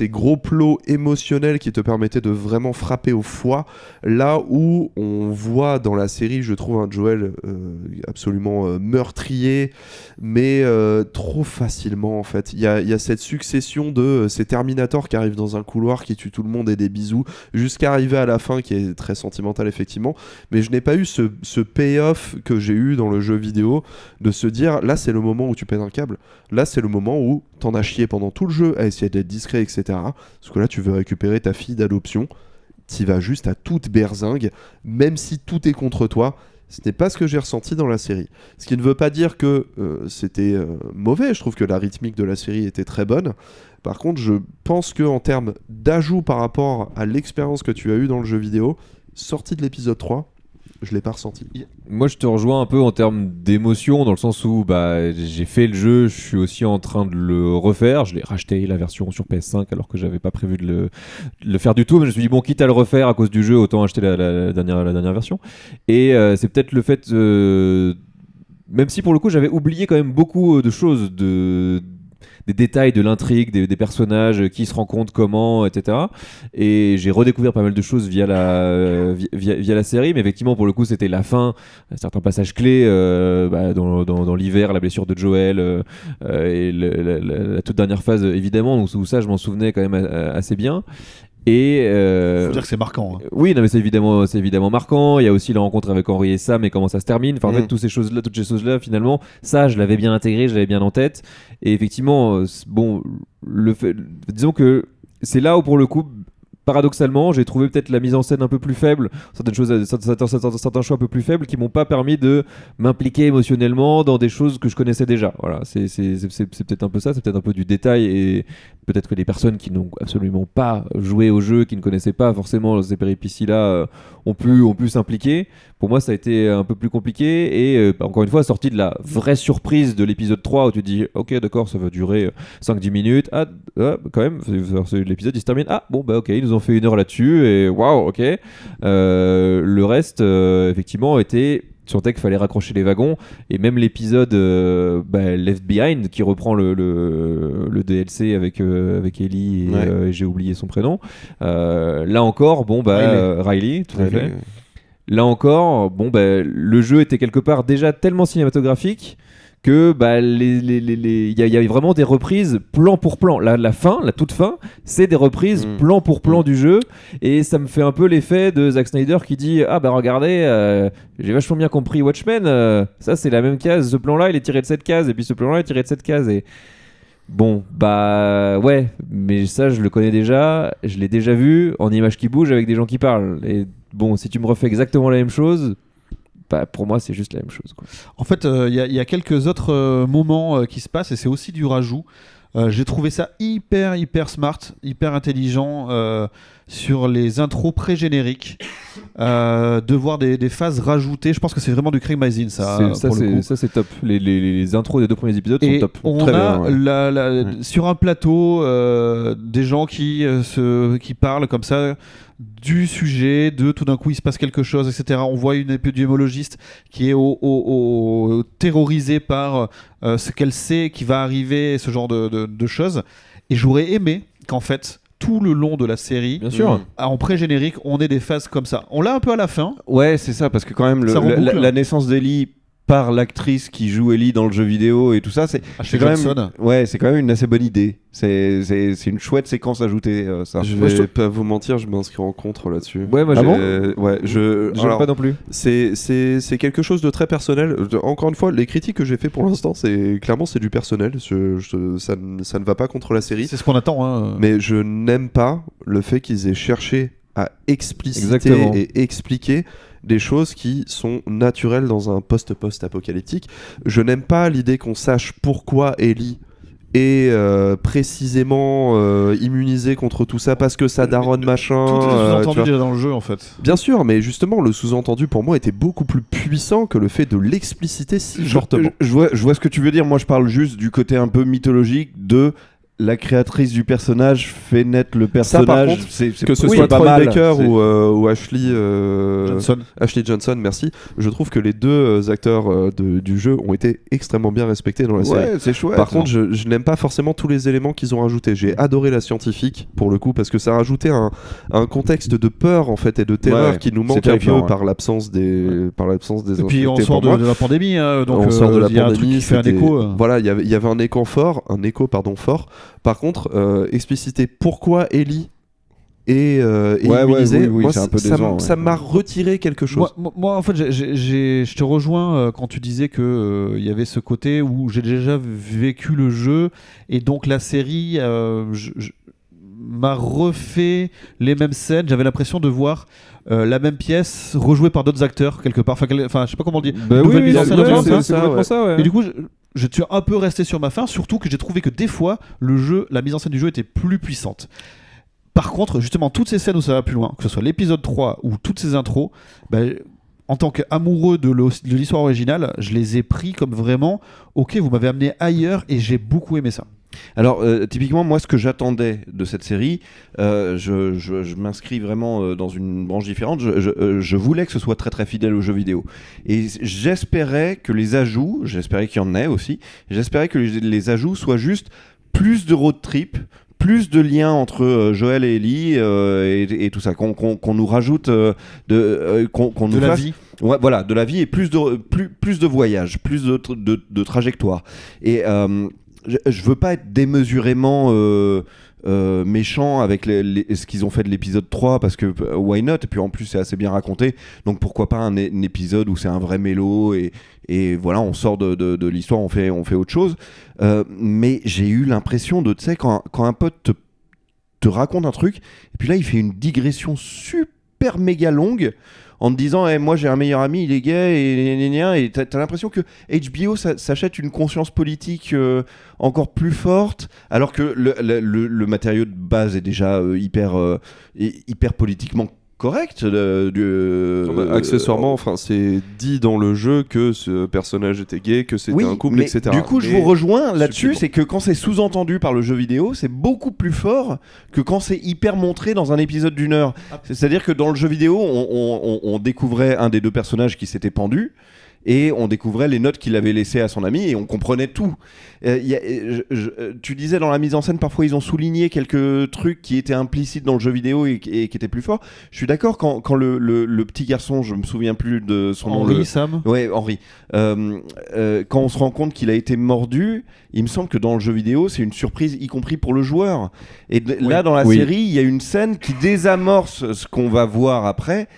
gros plots émotionnels qui te permettaient de vraiment frapper au foie, là où on voit dans la série, je trouve, un Joel absolument meurtrier, mais trop facilement en fait. Il y a cette succession de ces Terminators qui arrivent dans un couloir, qui tuent tout le monde et des bisous, jusqu'à arriver à la fin qui est très sentimentale effectivement, mais je n'ai pas eu ce payoff que j'ai eu dans le jeu vidéo, de se dire là c'est le moment où tu pètes un câble, là c'est le moment où t'en as chié pendant tout le jeu à essayer d'être discret, etc. Parce que là tu veux récupérer ta fille d'adoption, t'y vas juste à toute berzingue, même si tout est contre toi. Ce n'est pas ce que j'ai ressenti dans la série. Ce qui ne veut pas dire que c'était mauvais, je trouve que la rythmique de la série était très bonne. Par contre, je pense qu'en termes d'ajout par rapport à l'expérience que tu as eue dans le jeu vidéo, sorti de l'épisode 3, je l'ai pas ressenti. Moi, je te rejoins un peu en termes d'émotion, dans le sens où j'ai fait le jeu, je suis aussi en train de le refaire. Je l'ai racheté la version sur PS5 alors que j'avais pas prévu de le faire du tout. Mais je me suis dit, bon, quitte à le refaire à cause du jeu, autant acheter la dernière version. Et c'est peut-être le fait, même si pour le coup, j'avais oublié quand même beaucoup de choses, des détails de l'intrigue, des personnages, qui se rencontrent, comment, etc. Et j'ai redécouvert pas mal de choses via la série, mais effectivement pour le coup c'était la fin, certains passages clés dans l'hiver, la blessure de Joel et la toute dernière phase évidemment, donc où ça je m'en souvenais quand même assez bien. Et faut dire que c'est marquant. Hein. Oui, non, mais c'est évidemment marquant. Il y a aussi la rencontre avec Henry et Sam et comment ça se termine. Enfin, en fait, toutes ces choses-là, finalement, ça, je l'avais bien intégré, je l'avais bien en tête. Et effectivement, disons que c'est là où, pour le coup, paradoxalement, j'ai trouvé peut-être la mise en scène un peu plus faible, certains choix un peu plus faibles qui m'ont pas permis de m'impliquer émotionnellement dans des choses que je connaissais déjà. Voilà, c'est peut-être un peu ça, c'est peut-être un peu du détail et peut-être que les personnes qui n'ont absolument pas joué au jeu, qui ne connaissaient pas forcément ces péripéties-là, ont pu s'impliquer. Pour moi, ça a été un peu plus compliqué et encore une fois, sorti de la vraie surprise de l'épisode 3 où tu dis ok, d'accord, ça va durer 5-10 minutes. Quand même, l'épisode il se termine. Ok, ils nous ont fait 1 heure là-dessus et waouh, ok. Le reste, effectivement, était. Tu sentais qu'il fallait raccrocher les wagons et même l'épisode Left Behind qui reprend le DLC avec Ellie et j'ai oublié son prénom. Là encore, Riley, tout à fait. Là encore, le jeu était quelque part déjà tellement cinématographique que il y a vraiment des reprises plan pour plan. La toute fin, c'est des reprises plan pour plan du jeu et ça me fait un peu l'effet de Zack Snyder qui dit regardez, j'ai vachement bien compris Watchmen, ça c'est la même case, ce plan là il est tiré de cette case et puis ce plan là est tiré de cette case et ouais, mais ça je le connais déjà, je l'ai déjà vu en images qui bougent avec des gens qui parlent et si tu me refais exactement la même chose, pour moi, c'est juste la même chose, quoi. En fait, il y a quelques autres moments qui se passent et c'est aussi du rajout. J'ai trouvé ça hyper smart, hyper intelligent sur les intros pré-génériques. De voir des phases rajoutées. Je pense que c'est vraiment du Craig Mazin, ça. Ça, c'est top. Les intros des 2 premiers épisodes sont top. On sur un plateau des gens qui parlent comme ça du sujet, tout d'un coup il se passe quelque chose, etc. On voit une épidémiologiste qui est terrorisée par ce qu'elle sait qui va arriver, ce genre de choses. Et j'aurais aimé qu'en fait, tout le long de la série, bien sûr, en pré-générique, on ait des phases comme ça. On l'a un peu à la fin. Ouais, c'est ça, parce que quand même, la naissance d'Ellie par l'actrice qui joue Ellie dans le jeu vidéo et tout ça, c'est quand même une assez bonne idée. C'est une chouette séquence ajoutée, ça. Je vais pas vous mentir, je m'inscris en contre là-dessus. Ouais, moi j'aime pas non plus. C'est quelque chose de très personnel. Encore une fois, les critiques que j'ai fait pour l'instant, c'est du personnel. Ça ne va pas contre la série. C'est ce qu'on attend, hein. Mais je n'aime pas le fait qu'ils aient cherché à expliciter et expliquer des choses qui sont naturelles dans un post-apocalyptique. Je n'aime pas l'idée qu'on sache pourquoi Ellie est précisément immunisée contre tout ça parce que ça daronne machin. Tout est sous-entendu déjà dans le jeu en fait. Bien sûr, mais justement le sous-entendu pour moi était beaucoup plus puissant que le fait de l'expliciter si fortement. Je vois ce que tu veux dire. Moi je parle juste du côté un peu mythologique de la créatrice du personnage fait naître le personnage. Ça, par contre, que ce soit Troy Baker ou Ashley Johnson, merci. Je trouve que les 2 acteurs du jeu ont été extrêmement bien respectés dans la série. Ouais, c'est chouette. Par contre, je n'aime pas forcément tous les éléments qu'ils ont rajoutés. J'ai adoré la scientifique pour le coup parce que ça a rajouté un contexte de peur en fait et de terreur qui nous manque un peu par l'absence des Et puis on sort de la pandémie, donc on sort de la y a pandémie. Un truc qui fait un écho. Voilà, il y avait un écho fort. Par contre, expliciter pourquoi Ellie est immunisée, ça m'a retiré quelque chose. Moi en fait, je te rejoins quand tu disais que il y avait ce côté où j'ai déjà vécu le jeu et donc la série m'a refait les mêmes scènes. J'avais l'impression de voir la même pièce rejouée par d'autres acteurs quelque part. Enfin, je sais pas comment le dire. C'est complètement ça. Ouais. Et du coup, je suis un peu resté sur ma faim, surtout que j'ai trouvé que des fois, la mise en scène du jeu était plus puissante. Par contre, justement, toutes ces scènes où ça va plus loin, que ce soit l'épisode 3 ou toutes ces intros, en tant qu'amoureux de l'histoire originale, je les ai pris comme vraiment, ok, vous m'avez amené ailleurs et j'ai beaucoup aimé ça. Alors, typiquement, moi, ce que j'attendais de cette série, je m'inscris vraiment dans une branche différente. Je voulais que ce soit très très fidèle aux jeux vidéo. Et j'espérais que les ajouts, j'espérais qu'il y en ait aussi, j'espérais que les ajouts soient juste plus de road trip, plus de liens entre Joël et Ellie et tout ça, qu'on nous rajoute qu'on nous la fasse, vie. Ouais, voilà, de la vie et plus de voyages, plus de trajectoires. Et je veux pas être démesurément méchant avec ce qu'ils ont fait de l'épisode 3 parce que why not, et puis en plus c'est assez bien raconté, donc pourquoi pas un épisode où c'est un vrai mélo et voilà, on sort de l'histoire, on fait autre chose. Mais j'ai eu l'impression de, tu sais, quand un pote te raconte un truc et puis là il fait une digression super méga longue en te disant moi j'ai un meilleur ami, il est gay et t'as l'impression que HBO s'achète une conscience politique encore plus forte, alors que le matériau de base est déjà hyper politiquement correct. Accessoirement, c'est dit dans le jeu que ce personnage était gay, que c'était un couple, etc. Du coup, je vous rejoins là-dessus, c'est que quand c'est sous-entendu par le jeu vidéo, c'est beaucoup plus fort que quand c'est hyper montré dans un épisode d'1 heure. C'est-à-dire que dans le jeu vidéo, on découvrait un des deux personnages qui s'était pendu, et on découvrait les notes qu'il avait laissées à son ami et on comprenait tout. Tu disais dans la mise en scène, parfois ils ont souligné quelques trucs qui étaient implicites dans le jeu vidéo et qui étaient plus forts. Je suis d'accord quand le petit garçon, je me souviens plus de son nom. Sam. Ouais, Henri. Quand on se rend compte qu'il a été mordu, il me semble que dans le jeu vidéo, c'est une surprise, y compris pour le joueur. Et là, dans la série, il y a une scène qui désamorce ce qu'on va voir après.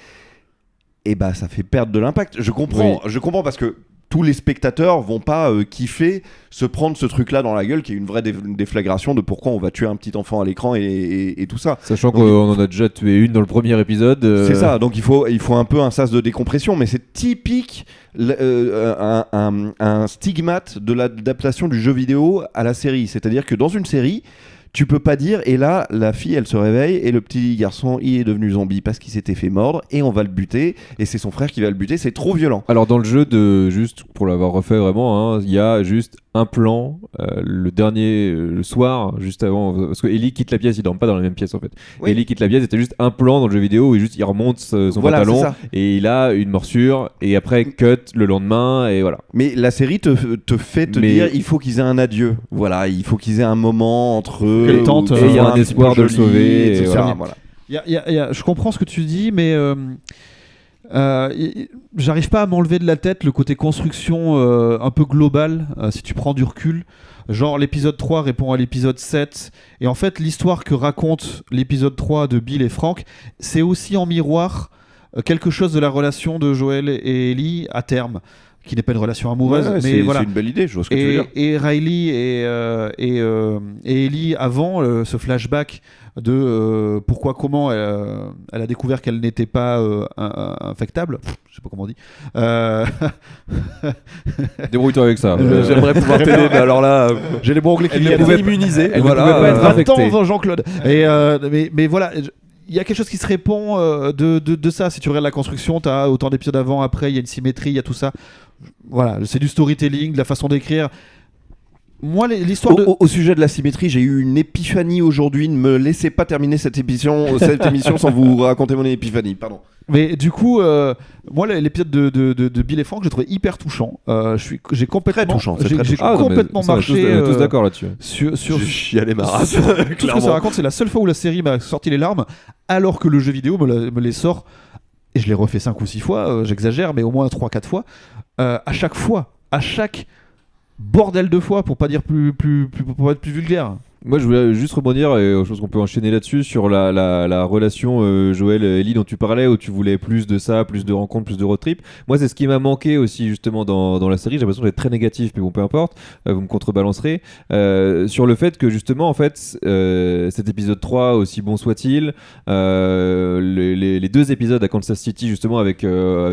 Et ça fait perdre de l'impact. Je comprends parce que tous les spectateurs vont pas kiffer se prendre ce truc-là dans la gueule, qui est une vraie déflagration de pourquoi on va tuer un petit enfant à l'écran et tout ça. Sachant qu'on en a déjà tué une dans le premier épisode. C'est ça, donc il faut un peu un sas de décompression, mais c'est typique un stigmate de l'adaptation du jeu vidéo à la série. C'est-à-dire que dans une série, tu peux pas dire, et là, la fille, elle se réveille, et le petit garçon, il est devenu zombie parce qu'il s'était fait mordre, et on va le buter, et c'est son frère qui va le buter, c'est trop violent. Alors dans le jeu, juste pour l'avoir refait vraiment, il y a juste un plan, le soir, juste avant, parce que Ellie quitte la pièce, ils dorment pas dans la même pièce en fait. Oui. Ellie quitte la pièce, c'était juste un plan dans le jeu vidéo où il remonte son pantalon, et il a une morsure, et après cut le lendemain, et voilà. Mais la série te fait dire, il faut qu'ils aient un adieu, voilà, il faut qu'ils aient un moment entre eux. Et il y a un espoir de le sauver. Et voilà. Je comprends ce que tu dis, mais j'arrive pas à m'enlever de la tête le côté construction un peu global, si tu prends du recul. Genre l'épisode 3 répond à l'épisode 7, et en fait l'histoire que raconte l'épisode 3 de Bill et Frank, c'est aussi en miroir quelque chose de la relation de Joel et Ellie à terme, qui n'est pas une relation amoureuse, mais voilà. C'est une belle idée, je vois ce que tu veux dire. Et Riley et Ellie avant ce flashback de comment elle a découvert qu'elle n'était pas infectable. Je sais pas comment on dit. Débrouille-toi avec ça. J'aimerais pouvoir t'aider, mais alors là, j'ai les bons anglais qui elle pouvait immuniser. Elle pouvait pas être infectée. Attends, Jean-Claude. Mais voilà. Il y a quelque chose qui se répond de ça. Si tu regardes la construction, tu as autant d'épisodes avant, après, il y a une symétrie, il y a tout ça. Voilà, c'est du storytelling, de la façon d'écrire. Moi, l'histoire au sujet de la symétrie, j'ai eu une épiphanie aujourd'hui. Ne me laissez pas terminer cette émission sans vous raconter mon épiphanie, pardon. Mais du coup, moi, l'épisode de Bill et Frank, j'ai trouvé hyper touchant. J'ai complètement, très touchant. J'ai complètement marché. On est tous d'accord là-dessus. Sur j'ai chialé ma race. Tout ce que ça raconte, c'est la seule fois où la série m'a sorti les larmes, alors que le jeu vidéo me les sort. Et je l'ai refait 5 ou 6 fois, j'exagère, mais au moins 3-4 fois. À chaque bordel de fois, pour pas dire pour être plus vulgaire. Moi, je voulais juste rebondir, et je pense qu'on peut enchaîner là-dessus, sur la relation Joel-Ellie dont tu parlais, où tu voulais plus de ça, plus de rencontres, plus de road trip. Moi, c'est ce qui m'a manqué aussi, justement, dans la série. J'ai l'impression d'être très négatif, mais bon, peu importe, vous me contrebalancerez. Sur le fait que, justement, en fait, cet épisode 3, aussi bon soit-il, les 2 épisodes à Kansas City, justement, avec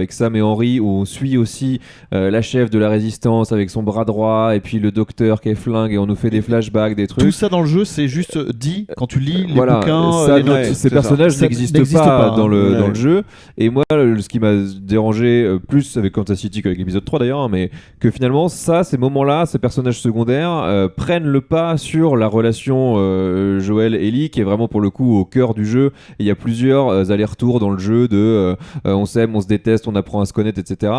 Sam et Henry, où on suit aussi la chef de la résistance avec son bras droit, et puis le docteur qui est flingue, et on nous fait des flashbacks, des trucs. Tout ça dans le jeu, c'est juste dit quand tu lis les voilà, bouquins, ça, les notes. ces personnages n'existent pas dans le jeu. Et moi, ce qui m'a dérangé plus avec Kansas City qu'avec l'épisode 3 d'ailleurs, mais que finalement, ces moments-là, ces personnages secondaires prennent le pas sur la relation Joel-Ellie, qui est vraiment pour le coup au cœur du jeu. Et il y a plusieurs allers-retours dans le jeu de on s'aime, on se déteste, on apprend à se connaître, etc.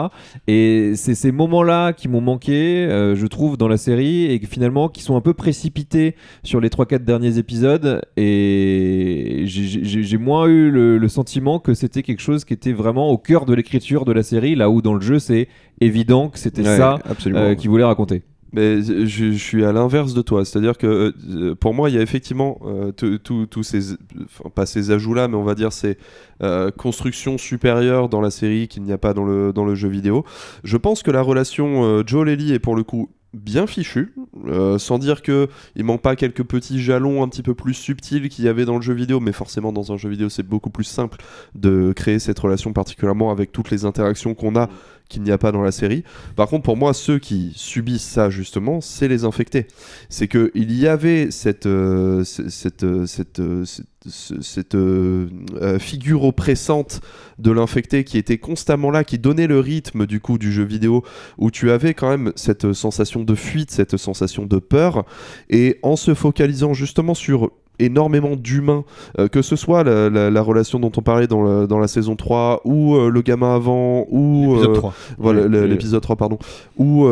Et c'est ces moments-là qui m'ont manqué, je trouve, dans la série, et finalement qui sont un peu précipités sur les 3-4 derniers épisodes, et j'ai moins eu le sentiment que c'était quelque chose qui était vraiment au cœur de l'écriture de la série, là où dans le jeu c'est évident que c'était ça qu'il voulait raconter. Mais je suis à l'inverse de toi, c'est-à-dire que pour moi il y a effectivement tous ces, pas ces ajouts-là, mais on va dire ces constructions supérieures dans la série qu'il n'y a pas dans le jeu vidéo. Je pense que la relation Joel-Ellie est pour le coup bien fichu, sans dire que il manque pas quelques petits jalons un petit peu plus subtils qu'il y avait dans le jeu vidéo, mais forcément dans un jeu vidéo c'est beaucoup plus simple de créer cette relation, particulièrement avec toutes les interactions qu'on a qu'il n'y a pas dans la série. Par contre, pour moi, ceux qui subissent ça justement, c'est les infectés. C'est que il y avait cette figure oppressante de l'infecté qui était constamment là, qui donnait le rythme du coup du jeu vidéo, où tu avais quand même cette sensation de fuite, cette sensation de peur, et en se focalisant justement sur énormément d'humains, que ce soit la relation dont on parlait dans la saison 3 ou le gamin avant ou l'épisode 3. Voilà, l'épisode 3 pardon, ou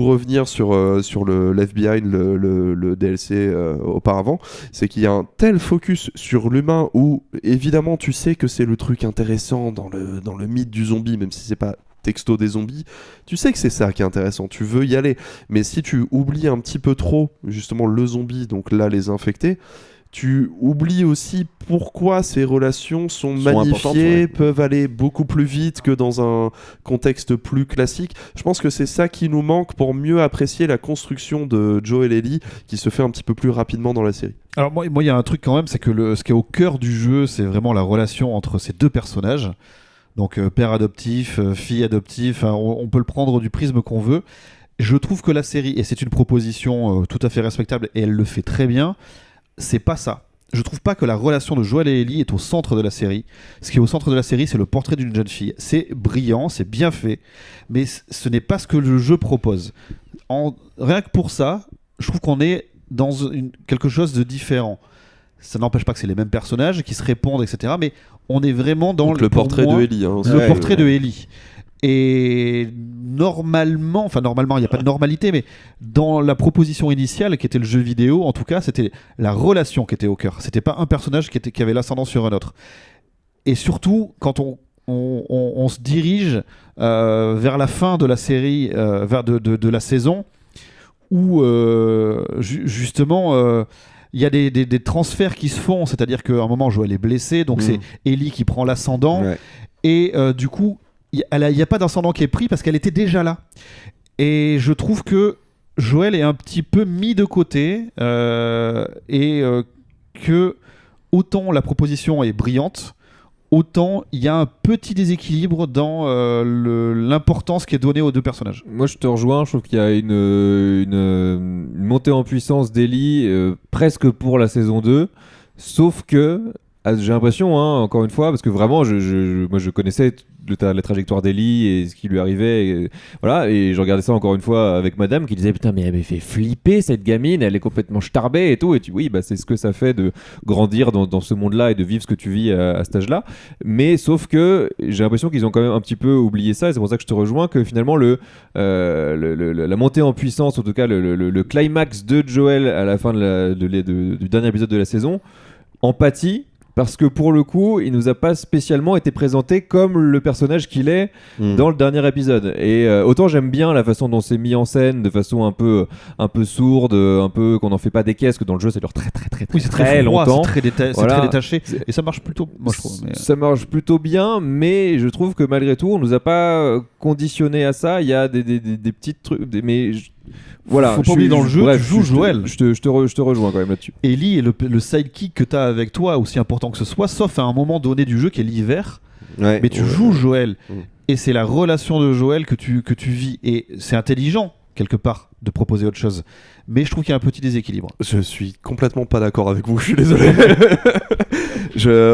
revenir sur le Left Behind, le DLC auparavant, c'est qu'il y a un tel focus sur l'humain où évidemment tu sais que c'est le truc intéressant dans le mythe du zombie, même si c'est pas texto des zombies, tu sais que c'est ça qui est intéressant, tu veux y aller, mais si tu oublies un petit peu trop justement le zombie, donc là les infectés, tu oublies aussi pourquoi ces relations sont magnifiées, peuvent aller beaucoup plus vite que dans un contexte plus classique. Je pense que c'est ça qui nous manque pour mieux apprécier la construction de Joel et Ellie, qui se fait un petit peu plus rapidement dans la série. Alors moi il y a un truc quand même, c'est que ce qui est au cœur du jeu, c'est vraiment la relation entre ces deux personnages. Donc père adoptif, fille adoptive, on peut le prendre du prisme qu'on veut. Je trouve que la série, et c'est une proposition tout à fait respectable, et elle le fait très bien, c'est pas ça. Je trouve pas que la relation de Joel et Ellie est au centre de la série. Ce qui est au centre de la série, c'est le portrait d'une jeune fille. C'est brillant, c'est bien fait, mais ce n'est pas ce que le jeu propose. Rien que pour ça, je trouve qu'on est dans quelque chose de différent. Ça n'empêche pas que c'est les mêmes personnages qui se répondent, etc. Mais on est vraiment dans le portrait de Ellie. Le portrait de Ellie. Et normalement, il n'y a pas de normalité, mais dans la proposition initiale qui était le jeu vidéo, en tout cas, c'était la relation qui était au cœur. C'était pas un personnage qui avait l'ascendant sur un autre. Et surtout, quand on se dirige vers la fin de la série, vers de la saison, où justement... il y a des transferts qui se font, c'est-à-dire qu'à un moment Joel est blessé, donc c'est Ellie qui prend l'ascendant, et du coup il n'y a pas d'ascendant qui est pris parce qu'elle était déjà là. Et je trouve que Joel est un petit peu mis de côté, et que autant la proposition est brillante, autant il y a un petit déséquilibre dans l'importance qui est donnée aux deux personnages. Moi je te rejoins, je trouve qu'il y a une montée en puissance d'Ellie presque pour la saison 2, sauf que j'ai l'impression, encore une fois, parce que vraiment moi je connaissais la trajectoire d'Ellie et ce qui lui arrivait, et je regardais ça encore une fois avec madame qui disait putain mais elle m'a fait flipper cette gamine, elle est complètement starbée et tout, et c'est ce que ça fait de grandir dans ce monde là et de vivre ce que tu vis à cet âge là, mais sauf que j'ai l'impression qu'ils ont quand même un petit peu oublié ça, et c'est pour ça que je te rejoins, que finalement la montée en puissance, en tout cas le climax de Joel à la fin du dernier épisode de la saison en pâtit, parce que pour le coup, il nous a pas spécialement été présenté comme le personnage qu'il est dans le dernier épisode. Et autant j'aime bien la façon dont c'est mis en scène, de façon un peu sourde, un peu qu'on n'en fait pas des caisses, que dans le jeu ça dure très longtemps. C'est très détaché, et ça marche plutôt. Moi je trouve. Ça marche plutôt bien, mais je trouve que malgré tout, on nous a pas conditionné à ça. Il y a des petits trucs, mais voilà, faut pas oublier dans le jeu, tu joues Joel. Je te rejoins quand même là-dessus. Ellie est le sidekick que tu as avec toi, aussi important que ce soit, sauf à un moment donné du jeu qui est l'hiver. Mais tu joues Joel. Et c'est la relation de Joel que tu vis. Et c'est intelligent, quelque part, de proposer autre chose. Mais je trouve qu'il y a un petit déséquilibre. Je suis complètement pas d'accord avec vous, je suis désolé.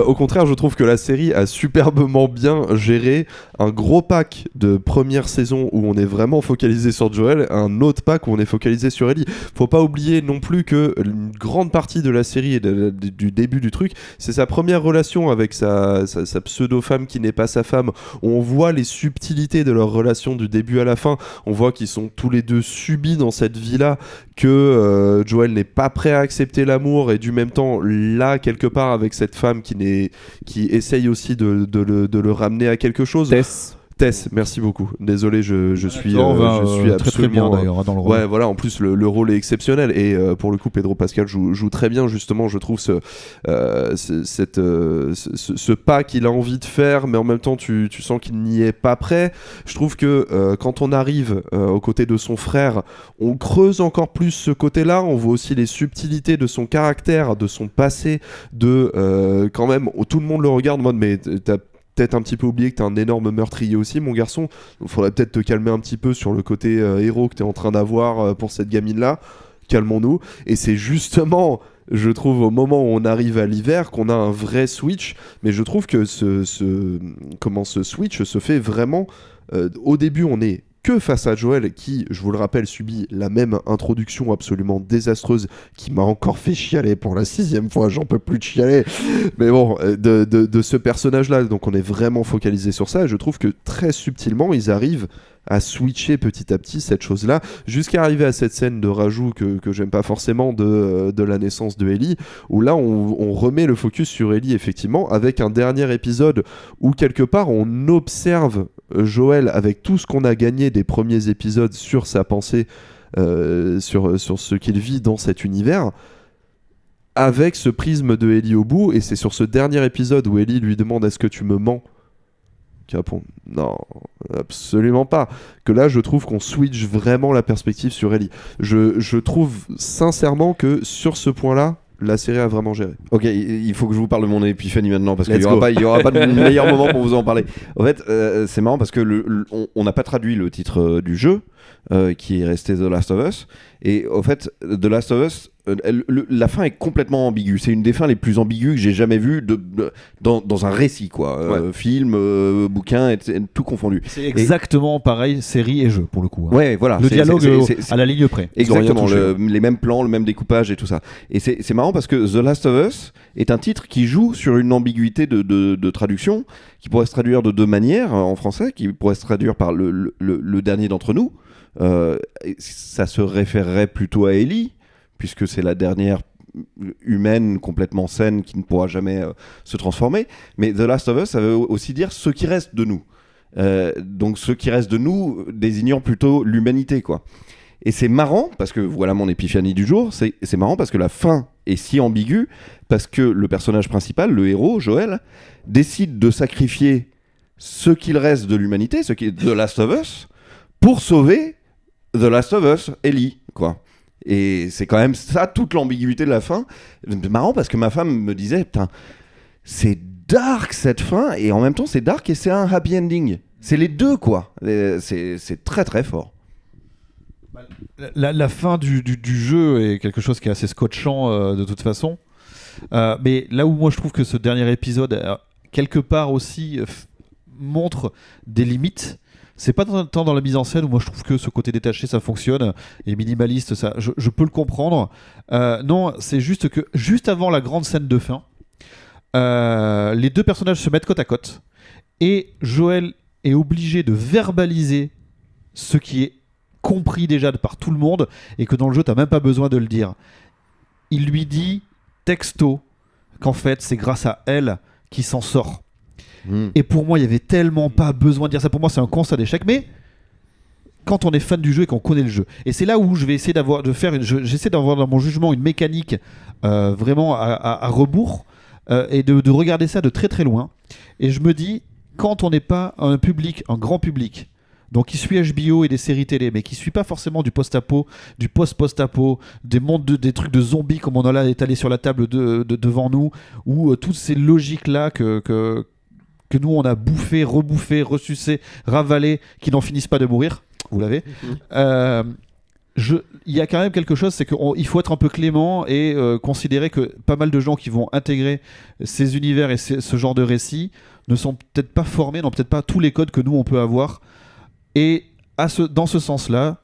Au contraire, je trouve que la série a superbement bien géré un gros pack de première saison où on est vraiment focalisé sur Joel, un autre pack où on est focalisé sur Ellie. Faut pas oublier non plus que une grande partie de la série et du début du truc, c'est sa première relation avec sa pseudo-femme qui n'est pas sa femme. On voit les subtilités de leur relation du début à la fin. On voit qu'ils sont tous les deux subis dans cette vie-là, que Joel n'est pas prêt à accepter l'amour, et du même temps là quelque part avec cette femme qui essaye aussi de le ramener à quelque chose. Tess, merci beaucoup. Désolé, je suis très très bien absolument d'ailleurs dans le rôle. ouais, voilà. En plus, le rôle est exceptionnel et pour le coup, Pedro Pascal joue très bien justement. Je trouve ce pas qu'il a envie de faire, mais en même temps, tu sens qu'il n'y est pas prêt. Je trouve que quand on arrive aux côtés de son frère, on creuse encore plus ce côté-là. On voit aussi les subtilités de son caractère, de son passé, de quand même, tout le monde le regarde en mode mais t'as peut-être un petit peu oublié que t'es un énorme meurtrier aussi, mon garçon. Il faudrait peut-être te calmer un petit peu sur le côté héros que t'es en train d'avoir pour cette gamine-là. Calmons-nous. Et c'est justement, je trouve, au moment où on arrive à l'hiver, qu'on a un vrai switch. Mais je trouve que ce switch se fait vraiment... au début, on est que face à Joel qui, je vous le rappelle, subit la même introduction absolument désastreuse qui m'a encore fait chialer pour la 6e fois, j'en peux plus de chialer, mais bon, de ce personnage-là, donc on est vraiment focalisé sur ça, et je trouve que très subtilement, ils arrivent à switcher petit à petit cette chose-là, jusqu'à arriver à cette scène de rajout que j'aime pas forcément de la naissance de Ellie, où là on remet le focus sur Ellie effectivement, avec un dernier épisode où quelque part on observe Joel avec tout ce qu'on a gagné des premiers épisodes sur sa pensée, sur ce qu'il vit dans cet univers, avec ce prisme de Ellie au bout, et c'est sur ce dernier épisode où Ellie lui demande est-ce que tu me mens, qui répond non, absolument pas, que là je trouve qu'on switch vraiment la perspective sur Ellie. Je trouve sincèrement que sur ce point-là, la série a vraiment géré. Ok, il faut que je vous parle de mon épiphanie maintenant parce qu'il y aura pas de meilleur moment pour vous en parler. En fait, c'est marrant parce que on n'a pas traduit le titre du jeu qui est resté The Last of Us. Et au fait, The Last of Us, la fin est complètement ambiguë. C'est une des fins les plus ambiguës que j'ai jamais vues dans un récit, quoi. Ouais. Film, bouquin, tout confondu. C'est exactement pareil, série et jeu pour le coup. Hein. Ouais, voilà. Le dialogue à la ligne près. Exactement, les mêmes plans, le même découpage et tout ça. Et c'est marrant parce que The Last of Us est un titre qui joue sur une ambiguïté de traduction qui pourrait se traduire de deux manières en français, qui pourrait se traduire par le dernier d'entre nous. Ça se référerait plutôt à Ellie, puisque c'est la dernière humaine complètement saine qui ne pourra jamais se transformer. Mais The Last of Us, ça veut aussi dire ce qui reste de nous. Donc ce qui reste de nous désignant plutôt l'humanité, quoi. Et c'est marrant, parce que voilà mon épiphanie du jour, c'est marrant parce que la fin est si ambiguë, parce que le personnage principal, le héros, Joel, décide de sacrifier ce qu'il reste de l'humanité, ce qui est The Last of Us, pour sauver The Last of Us, Ellie, quoi. Et c'est quand même ça, toute l'ambiguïté de la fin. C'est marrant parce que ma femme me disait, putain, c'est dark cette fin, et en même temps c'est dark et c'est un happy ending. C'est les deux, quoi. C'est très très fort. La fin du jeu est quelque chose qui est assez scotchant de toute façon. Mais là où moi je trouve que ce dernier épisode, quelque part aussi, montre des limites. C'est pas tant dans la mise en scène où moi je trouve que ce côté détaché ça fonctionne et minimaliste ça je peux le comprendre. Non, c'est juste que juste avant la grande scène de fin, les deux personnages se mettent côte à côte et Joel est obligé de verbaliser ce qui est compris déjà par tout le monde et que dans le jeu t'as même pas besoin de le dire. Il lui dit texto qu'en fait c'est grâce à elle qu'il s'en sort. Et pour moi, il y avait tellement pas besoin de dire ça. Pour moi, c'est un constat d'échec. Mais quand on est fan du jeu et qu'on connaît le jeu, et c'est là où je vais essayer j'essaie d'avoir dans mon jugement une mécanique vraiment à rebours et de regarder ça de très très loin. Et je me dis, quand on n'est pas un grand public, donc qui suit HBO et des séries télé, mais qui suit pas forcément du post-apo, du post-post-apo, des trucs de zombies comme on en a étalé sur la table devant nous, ou toutes ces logiques là que nous on a bouffé, rebouffé, ressucé, ravalé, qui n'en finissent pas de mourir, vous l'avez. Il y a quand même quelque chose, c'est qu'il faut être un peu clément et considérer que pas mal de gens qui vont intégrer ces univers et ce genre de récits ne sont peut-être pas formés, n'ont peut-être pas tous les codes que nous on peut avoir. Et dans ce sens-là,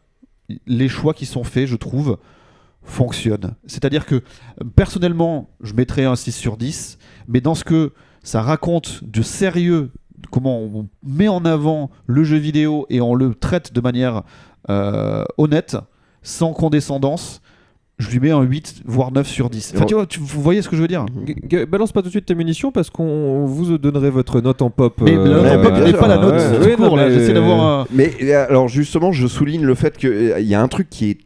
les choix qui sont faits, je trouve, fonctionnent. C'est-à-dire que personnellement, je mettrais un 6 sur 10, mais dans ce que ça raconte de sérieux, comment on met en avant le jeu vidéo et on le traite de manière honnête, sans condescendance, je lui mets un 8 voire 9 sur 10. Enfin, tu vois, vous voyez ce que je veux dire? Balance pas tout de suite tes munitions parce qu'on vous donnerait votre note en pop. Mais la note en pop, il n'est pas la note tout court, là. J'essaie d'avoir un... Mais alors justement, je souligne le fait qu'il y a un truc qui est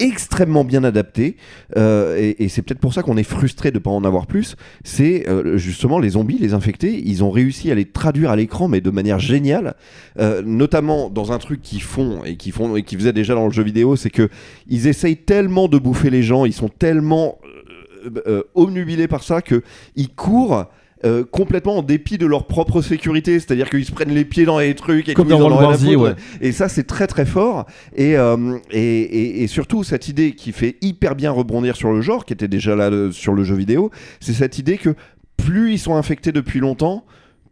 extrêmement bien adapté et c'est peut-être pour ça qu'on est frustré de ne pas en avoir plus. C'est justement les zombies, les infectés, ils ont réussi à les traduire à l'écran mais de manière géniale, notamment dans un truc qu'ils font et qui faisaient déjà dans le jeu vidéo, c'est que ils essayent tellement de bouffer les gens, ils sont tellement obnubilés par ça que ils courent complètement en dépit de leur propre sécurité, c'est-à-dire qu'ils se prennent les pieds dans les trucs et comme qu'ils dans en ont rien à World foutre. War Z, ouais. Et ça c'est très très fort et surtout cette idée qui fait hyper bien rebondir sur le genre qui était déjà là sur le jeu vidéo, c'est cette idée que plus ils sont infectés depuis longtemps,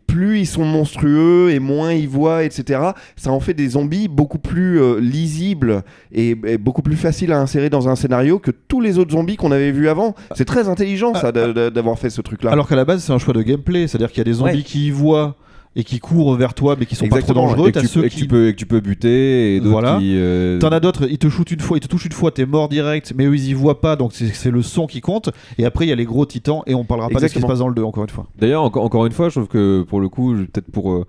plus ils sont monstrueux et moins ils voient, etc. Ça en fait des zombies beaucoup plus lisibles et beaucoup plus faciles à insérer dans un scénario que tous les autres zombies qu'on avait vus avant. C'est très intelligent ça d'avoir fait ce truc-là. Alors qu'à la base, c'est un choix de gameplay, c'est-à-dire qu'il y a des zombies qui y voient et qui courent vers toi mais qui sont pas trop dangereux. Et que tu peux buter et d'autres voilà. qui... T'en as d'autres, ils te shootent une fois, ils te touchent une fois, t'es mort direct, mais eux ils y voient pas, donc c'est le son qui compte. Et après il y a les gros titans et on parlera pas de ce qui se passe dans le 2 encore une fois. D'ailleurs encore une fois, je trouve que pour le coup, peut-être pour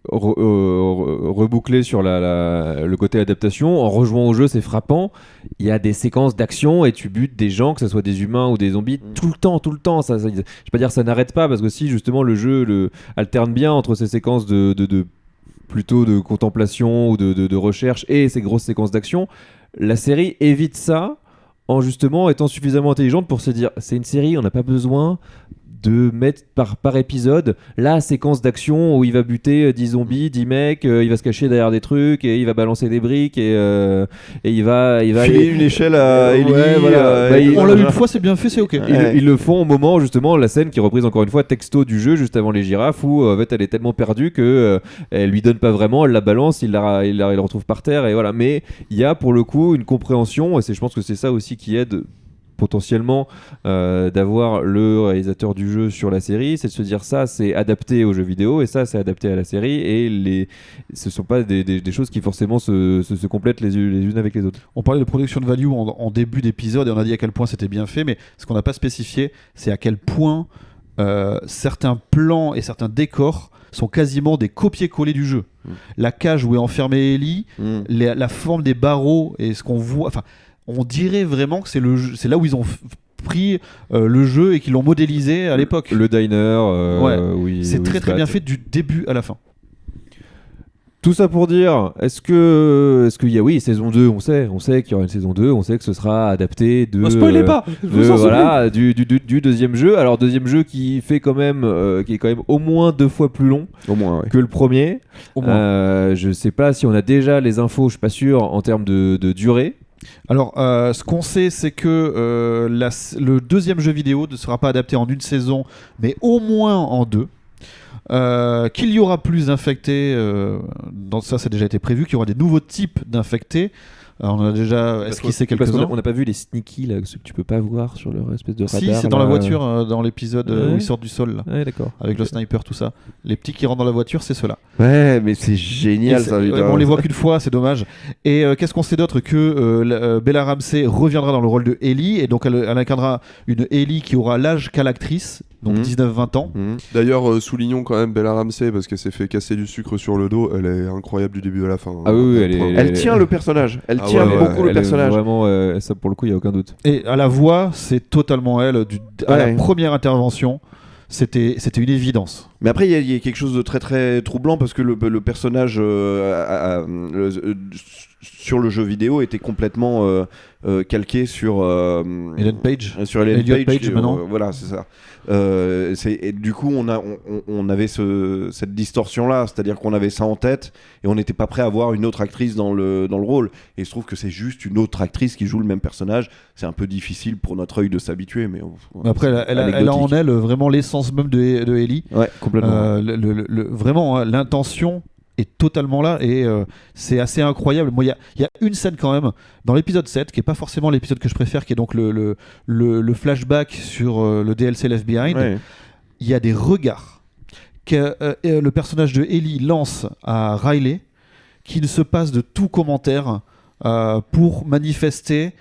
reboucler sur le côté adaptation, en rejouant au jeu, c'est frappant. Il y a des séquences d'action et tu butes des gens, que ce soit des humains ou des zombies, tout le temps. Ça, je vais pas dire ça n'arrête pas, parce que si justement le jeu alterne bien entre ces séquences plutôt de contemplation ou de recherche et ces grosses séquences d'action, la série évite ça en justement étant suffisamment intelligente pour se dire c'est une série, on n'a pas besoin de mettre par épisode la séquence d'action où il va buter 10 zombies, 10 mecs, il va se cacher derrière des trucs et il va balancer des briques et il va filer une échelle à Ellie. Ouais, voilà. On l'a eu une fois, c'est bien fait, c'est ok. Ils le font au moment justement, la scène qui est reprise encore une fois texto du jeu juste avant les girafes où en fait elle est tellement perdue que elle lui donne pas vraiment, elle la balance, il la retrouve par terre et voilà. Mais il y a pour le coup une compréhension et je pense que c'est ça aussi qui aide potentiellement d'avoir le réalisateur du jeu sur la série, c'est de se dire ça c'est adapté aux jeux vidéo et ça c'est adapté à la série et ce sont pas des choses qui forcément se complètent les unes avec les autres. On parlait de production de value en début d'épisode et on a dit à quel point c'était bien fait, mais ce qu'on n'a pas spécifié c'est à quel point certains plans et certains décors sont quasiment des copier-coller du jeu. La cage où est enfermée Ellie, la forme des barreaux et ce qu'on voit, enfin on dirait vraiment que c'est là où ils ont pris le jeu et qu'ils l'ont modélisé à l'époque. Le diner, oui. C'est très bien fait du début à la fin. Tout ça pour dire, est-ce qu'il y a, oui, saison 2, on sait qu'il y aura une saison 2, on sait que ce sera adapté spoilez pas, du deuxième jeu. Alors deuxième jeu qui est quand même au moins 2 fois plus long que le premier. Je sais pas si on a déjà les infos, je suis pas sûr en termes de durée. Alors, ce qu'on sait, c'est que le deuxième jeu vidéo ne sera pas adapté en une saison, mais au moins en 2. Qu'il y aura plus d'infectés, ça a déjà été prévu, qu'il y aura des nouveaux types d'infectés. On a déjà esquissé quelques-uns. On n'a pas vu les sneaky, là, ceux que tu peux pas voir sur leur espèce de radar. Si, c'est dans la voiture, dans l'épisode où ils sortent du sol. Là, ouais, d'accord. avec le sniper, tout ça. Les petits qui rentrent dans la voiture, c'est ceux-là. Ouais, mais c'est génial ça. On les voit qu'une fois, c'est dommage. Et qu'est-ce qu'on sait d'autre que Bella Ramsey reviendra dans le rôle de Ellie, et donc elle incarnera une Ellie qui aura l'âge qu'a l'actrice, donc 19-20 ans. D'ailleurs, soulignons quand même Bella Ramsey parce qu'elle s'est fait casser du sucre sur le dos. Elle est incroyable du début à la fin. Ah oui, elle tient le personnage. Elle tient beaucoup le personnage. Vraiment, ça pour le coup, il y a aucun doute. Et à la voix, c'est totalement elle. À la première intervention, c'était une évidence. Mais après, il y a quelque chose de très très troublant parce que le personnage sur le jeu vidéo était complètement calqué sur Ellen Page. Sur Ellen Page, maintenant. voilà, c'est ça. Et du coup, on avait cette distorsion-là, c'est-à-dire qu'on avait ça en tête et on n'était pas prêt à voir une autre actrice dans le rôle. Et il se trouve que c'est juste une autre actrice qui joue le même personnage. C'est un peu difficile pour notre œil de s'habituer, mais après, elle a en elle vraiment l'essence même de Ellie. Ouais, complètement. Vraiment, l'intention est totalement là et c'est assez incroyable. Moi, il y a une scène quand même dans l'épisode 7 qui est pas forcément l'épisode que je préfère, qui est donc le flashback sur le DLC Left Behind. Ouais. Il y a des regards que le personnage de Ellie lance à Riley qui ne se passe de tout commentaire pour manifester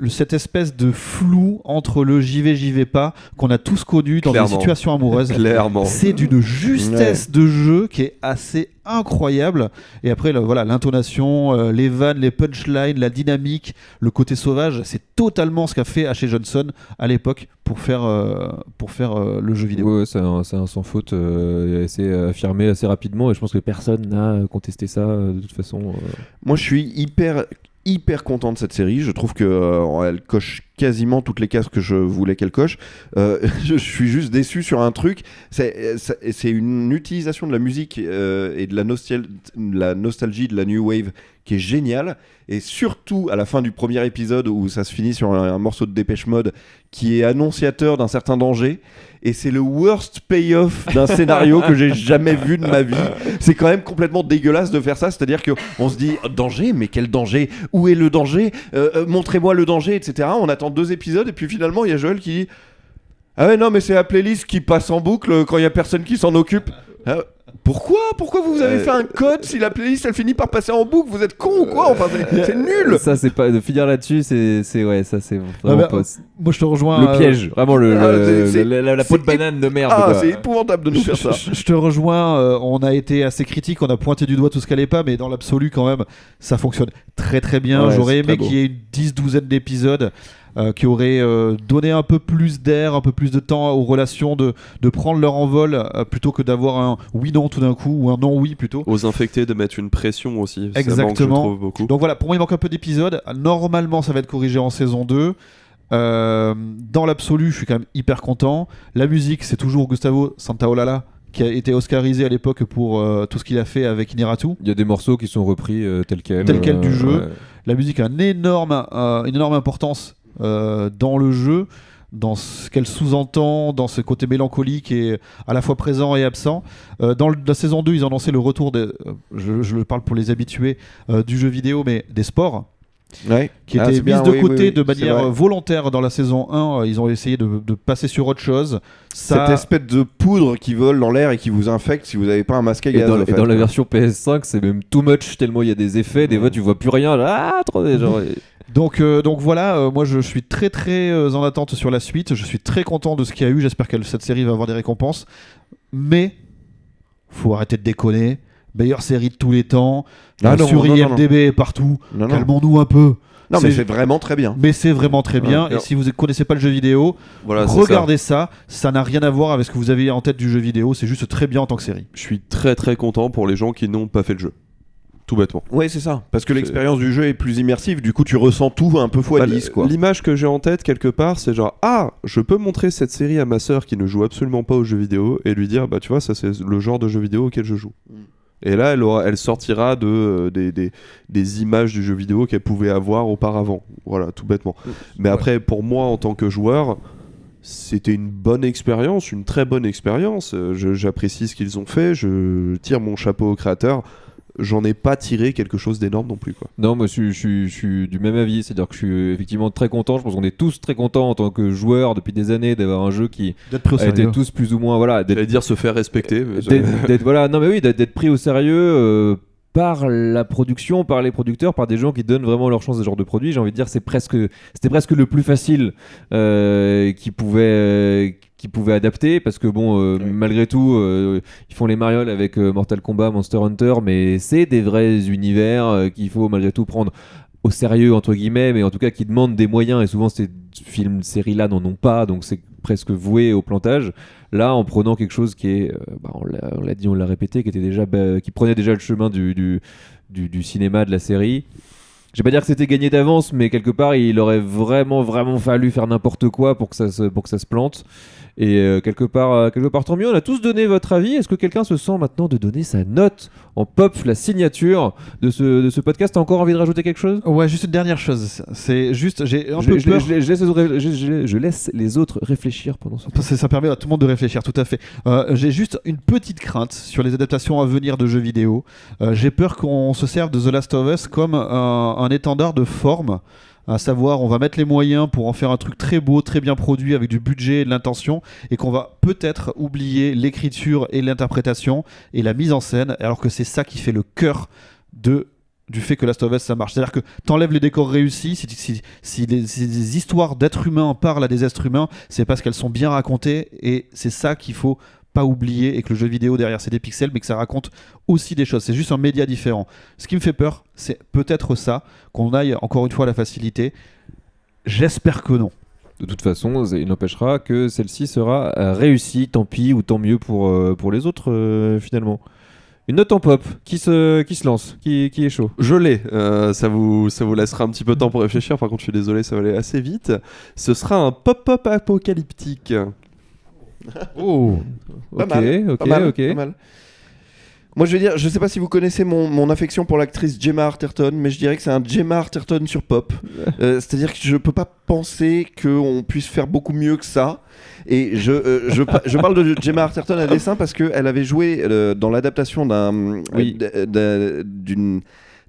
cette espèce de flou entre le j'y vais pas qu'on a tous connu dans Clairement. des situations amoureuses. Clairement. C'est d'une justesse de jeu qui est assez incroyable. Et après, voilà, l'intonation, les vannes, les punchlines, la dynamique, le côté sauvage, c'est totalement ce qu'a fait H.G. Johnson à l'époque pour faire le jeu vidéo. Ouais, c'est un sans faute, assez affirmé assez rapidement, et je pense que personne n'a contesté ça de toute façon. Moi, je suis hyper content de cette série. Je trouve que elle coche quasiment toutes les cases que je voulais qu'elle coche. Je suis juste déçu sur un truc. C'est une utilisation de la musique et de la nostalgie de la New Wave qui est géniale. Et surtout à la fin du premier épisode où ça se finit sur un morceau de Dépêche Mode qui est annonciateur d'un certain danger. Et c'est le worst payoff d'un scénario que j'ai jamais vu de ma vie. C'est quand même complètement dégueulasse de faire ça. C'est-à-dire qu'on se dit danger, mais quel danger? Où est le danger? Montrez-moi le danger, etc. On attend 2 épisodes et puis finalement il y a Joël qui dit ah ouais non mais c'est la playlist qui passe en boucle quand il y a personne qui s'en occupe. Pourquoi vous avez fait un code si la playlist elle finit par passer en boucle? Vous êtes con ou quoi? Enfin c'est nul. Ça c'est pas de finir là-dessus, c'est ouais, ça c'est vraiment pas... Moi je te rejoins. Le piège, vraiment la peau de banane de merde. Ah, quoi. c'est épouvantable de nous faire ça. Je te rejoins, on a été assez critique, on a pointé du doigt tout ce qu'elle n'est pas, mais dans l'absolu quand même, ça fonctionne très très bien. Ouais, J'aurais c'est aimé très beau. qu'il y ait une 10-12 d'épisodes qui auraient donné un peu plus d'air, un peu plus de temps aux relations de prendre leur envol plutôt que d'avoir un oui-non tout d'un coup, ou un non-oui plutôt. Aux infectés de mettre une pression aussi. Ça manque, je Exactement. trouve, beaucoup. Donc voilà, pour moi il manque un peu d'épisodes. Normalement ça va être corrigé en saison 2. Dans l'absolu, je suis quand même hyper content. La musique, c'est toujours Gustavo Santaolalla qui a été oscarisé à l'époque pour tout ce qu'il a fait avec Inarritu. Il y a des morceaux qui sont repris tels quels Du jeu. ouais. La musique a une énorme importance dans le jeu, dans ce qu'elle sous-entend, dans ce côté mélancolique et à la fois présent et absent. Dans la saison 2, ils ont lancé le retour, je le parle pour les habitués, du jeu vidéo, mais des sports. Ouais. Qui était mise de côté de manière volontaire dans la saison 1. Ils ont essayé de passer sur autre chose. Cette espèce de poudre qui vole dans l'air et qui vous infecte si vous n'avez pas un masque à Et gaz. dans la version PS5, c'est même too much, tellement il y a des effets, des fois tu vois plus rien. Là, trop genre. Donc voilà, moi je suis très très en attente sur la suite. Je suis très content de ce qu'il y a eu. J'espère que cette série va avoir des récompenses. Mais faut arrêter de déconner. Meilleure série de tous les temps. Sur IMDb partout. Non. Calmons-nous un peu. Non, mais c'est vraiment très bien. Mais c'est vraiment très bien. Ouais. Et si vous ne connaissez pas le jeu vidéo, Voilà, c'est regardez ça. Ça n'a rien à voir avec ce que vous avez en tête du jeu vidéo. C'est juste très bien en tant que série. Je suis très très content pour les gens qui n'ont pas fait le jeu. Tout bêtement. Ouais, c'est ça. Parce que l'expérience du jeu est plus immersive. Du coup, tu ressens tout un peu x10, quoi. L'image que j'ai en tête quelque part, c'est genre je peux montrer cette série à ma sœur qui ne joue absolument pas aux jeux vidéo et lui dire tu vois, ça c'est le genre de jeu vidéo auquel je joue. Et là, elle sortira des images du jeu vidéo qu'elle pouvait avoir auparavant. Voilà, tout bêtement. Mais après, pour moi, en tant que joueur, c'était une bonne expérience, une très bonne expérience. J'apprécie ce qu'ils ont fait, je tire mon chapeau aux créateurs. J'en ai pas tiré quelque chose d'énorme non plus, quoi. Non, moi je suis du même avis, c'est-à-dire que je suis effectivement très content. Je pense qu'on est tous très contents en tant que joueurs depuis des années d'avoir un jeu qui D'être pris au a été sérieux. tous plus ou moins voilà, J'allais dire se faire respecter. Mais d'être pris au sérieux par la production, par les producteurs, par des gens qui donnent vraiment leur chance à ce genre de produit. J'ai envie de dire c'était presque le plus facile qui pouvait adapter, parce que malgré tout ils font les marioles avec Mortal Kombat, Monster Hunter, mais c'est des vrais univers qu'il faut malgré tout prendre au sérieux entre guillemets, mais en tout cas qui demandent des moyens, et souvent ces séries là n'en ont pas, donc c'est presque voué au plantage. Là, en prenant quelque chose qui est, on l'a dit, on l'a répété, qui était déjà, qui prenait déjà le chemin du cinéma, de la série. Je vais pas dire que c'était gagné d'avance, mais quelque part, il aurait vraiment fallu faire n'importe quoi pour que ça se plante. Et quelque part, tant mieux. On a tous donné votre avis. Est-ce que quelqu'un se sent maintenant de donner sa note en pop, la signature de ce podcast? T'as encore envie de rajouter quelque chose? Ouais, juste une dernière chose. C'est juste, j'ai un peu peur. Je laisse les autres réfléchir pendant ce temps. Ça permet à tout le monde de réfléchir, tout à fait. J'ai juste une petite crainte sur les adaptations à venir de jeux vidéo. J'ai peur qu'on se serve de The Last of Us comme un étendard de forme. À savoir, on va mettre les moyens pour en faire un truc très beau, très bien produit, avec du budget et de l'intention, et qu'on va peut-être oublier l'écriture et l'interprétation et la mise en scène, alors que c'est ça qui fait le cœur de du fait que Last of Us ça marche. C'est-à-dire que t'enlèves les décors réussis, si les histoires d'êtres humains parlent à des êtres humains, c'est parce qu'elles sont bien racontées, et c'est ça qu'il faut pas oublier, et que le jeu vidéo derrière c'est des pixels mais que ça raconte aussi des choses, c'est juste un média différent. Ce qui me fait peur, c'est peut-être ça, qu'on aille encore une fois à la facilité. J'espère que non. De toute façon, il n'empêchera que celle-ci sera réussie, tant pis ou tant mieux pour les autres finalement. Une note en pop, qui se lance, qui est chaud. Je l'ai, ça vous laissera un petit peu de temps pour réfléchir, par contre je suis désolé, ça va aller assez vite. Ce sera un pop-up apocalyptique. Oh, Pas mal. Moi je veux dire, je sais pas si vous connaissez mon affection pour l'actrice Gemma Arterton, mais je dirais que c'est un Gemma Arterton sur pop. C'est-à-dire que je peux pas penser qu'on puisse faire beaucoup mieux que ça. Et je parle de Gemma Arterton à dessein parce qu'elle avait joué dans l'adaptation d'un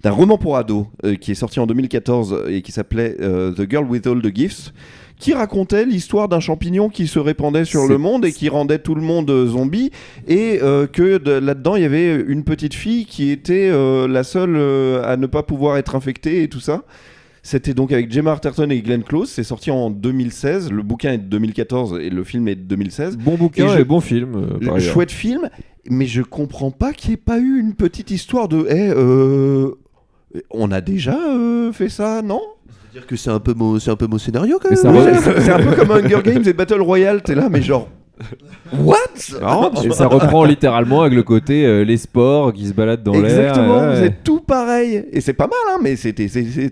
roman pour ados qui est sorti en 2014 et qui s'appelait The Girl with All the Gifts, qui racontait l'histoire d'un champignon qui se répandait sur le monde et qui rendait tout le monde zombie, et que là-dedans il y avait une petite fille qui était la seule à ne pas pouvoir être infectée et tout ça. C'était donc avec Gemma Arterton et Glenn Close, c'est sorti en 2016, le bouquin est de 2014 et le film est de 2016. Bon bouquin et bon film. Chouette film, mais je comprends pas qu'il n'y ait pas eu une petite histoire de on a déjà fait ça, non ? Dire que c'est un peu mon scénario quand même. C'est un peu comme Hunger Games et Battle Royale, t'es là mais genre what? Et ça reprend littéralement avec le côté les sports qui se baladent dans l'air. Exactement, c'est tout pareil. Et c'est pas mal, hein, mais c'est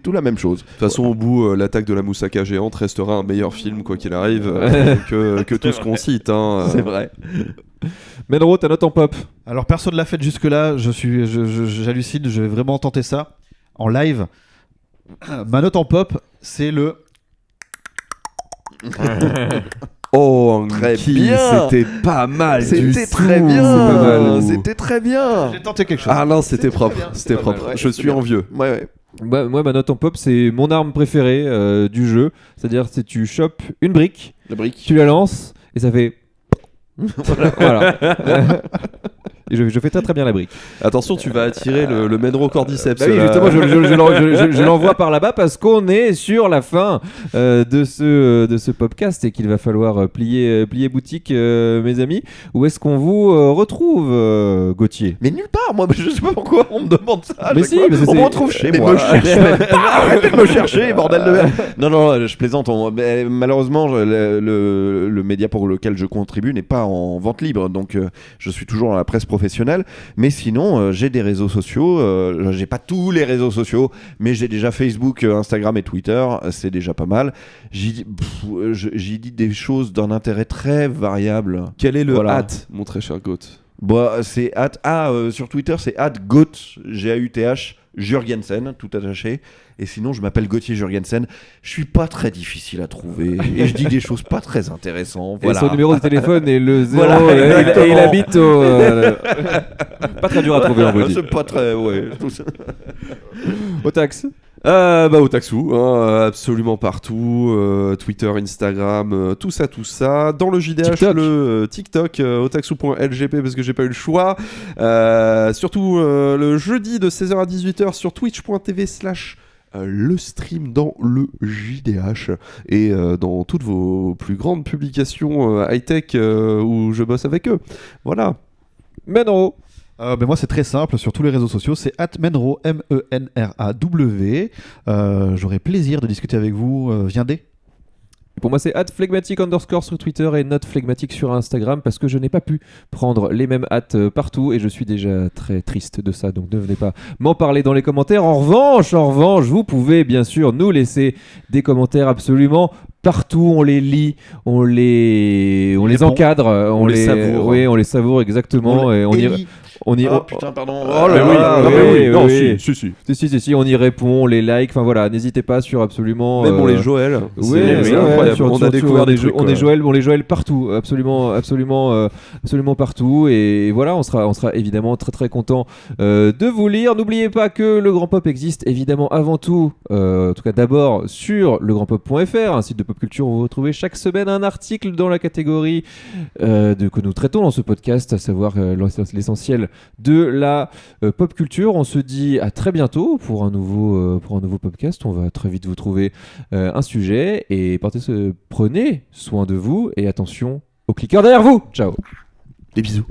tout la même chose. De toute façon, au bout, l'attaque de la moussaka géante restera un meilleur film, quoi qu'il arrive, que tout ce qu'on cite. Hein. C'est vrai. Menro, ta note en pop. Alors personne l'a fait jusque-là, j'hallucine, je vais vraiment tenter ça en live. Ma note en pop, c'est le... Oh, très bien. C'était pas mal. C'était très bien. C'était très bien. J'ai tenté quelque chose. Ah non, c'était propre. C'était propre. Ouais, je suis envieux. Ouais. Moi, ma note en pop, c'est mon arme préférée du jeu. C'est-à-dire que tu chopes une brique, La brique. tu la lances et ça fait... voilà. Et je fais très très bien la brique. Attention, tu vas attirer le Menro Cordyceps. Bah oui, justement, je l'envoie par là-bas parce qu'on est sur la fin de ce podcast et qu'il va falloir plier boutique, mes amis. Où est-ce qu'on vous retrouve, Gauthier ? Mais nulle part, moi, je sais pas pourquoi on me demande ça. Mais si, on me retrouve chez moi. Arrêtez de me chercher, bordel de merde. Non, je plaisante. Malheureusement, le média pour lequel je contribue n'est pas en vente libre, donc je suis toujours dans la presse professionnelle. Mais sinon, j'ai des réseaux sociaux. J'ai pas tous les réseaux sociaux, mais j'ai déjà Facebook, Instagram et Twitter. C'est déjà pas mal. J'y dis des choses d'un intérêt très variable. Quel est le Voilà. hâte, mon très cher Goat? Bah, c'est sur Twitter, c'est @Goat, G-A-U-T-H, Jurgensen, tout attaché. Et sinon, je m'appelle Gauthier Jurgensen. Je suis pas très difficile à trouver. Et je dis des choses pas très intéressantes. Voilà. Et son numéro de téléphone est le 0. Voilà, et il habite au... pas très dur à trouver, on vous dit. C'est pas très... Ouais. Au taxe. Otaksu, hein, absolument partout, Twitter, Instagram, tout ça. Dans le JDH, TikTok. le TikTok, otaksu.lgp parce que j'ai pas eu le choix. Surtout le jeudi de 16h à 18h sur twitch.tv/ le stream dans le JDH et dans toutes vos plus grandes publications high-tech où je bosse avec eux. Voilà. Menro. Moi c'est très simple, sur tous les réseaux sociaux, c'est @menraw, MENRAW. J'aurai plaisir de discuter avec vous, viendez. Et pour moi, c'est @phlegmatic_ sur Twitter et @notphlegmatic sur Instagram parce que je n'ai pas pu prendre les mêmes hâtes partout et je suis déjà très triste de ça. Donc ne venez pas m'en parler dans les commentaires. En revanche, vous pouvez bien sûr nous laisser des commentaires absolument partout. On les lit, on les encadre, on les savoure. Oui, on les savoure exactement. Et on y Oh putain, pardon. Oh là là, oui. Si. On y répond, on les like. Enfin voilà, n'hésitez pas sur absolument. Même on les Joël. C'est incroyable. On a découvert des trucs. On les Joël partout, absolument partout. Et voilà, on sera évidemment très très content de vous lire. N'oubliez pas que le Grand Pop existe évidemment avant tout, en tout cas d'abord sur legrandpop.fr, un site de pop culture où vous retrouvez chaque semaine un article dans la catégorie que nous traitons dans ce podcast, à savoir l'essentiel actuelle de la pop culture. On se dit à très bientôt pour un nouveau podcast. On va très vite vous trouver un sujet et prenez soin de vous et attention aux cliqueurs derrière vous. Ciao. Des bisous.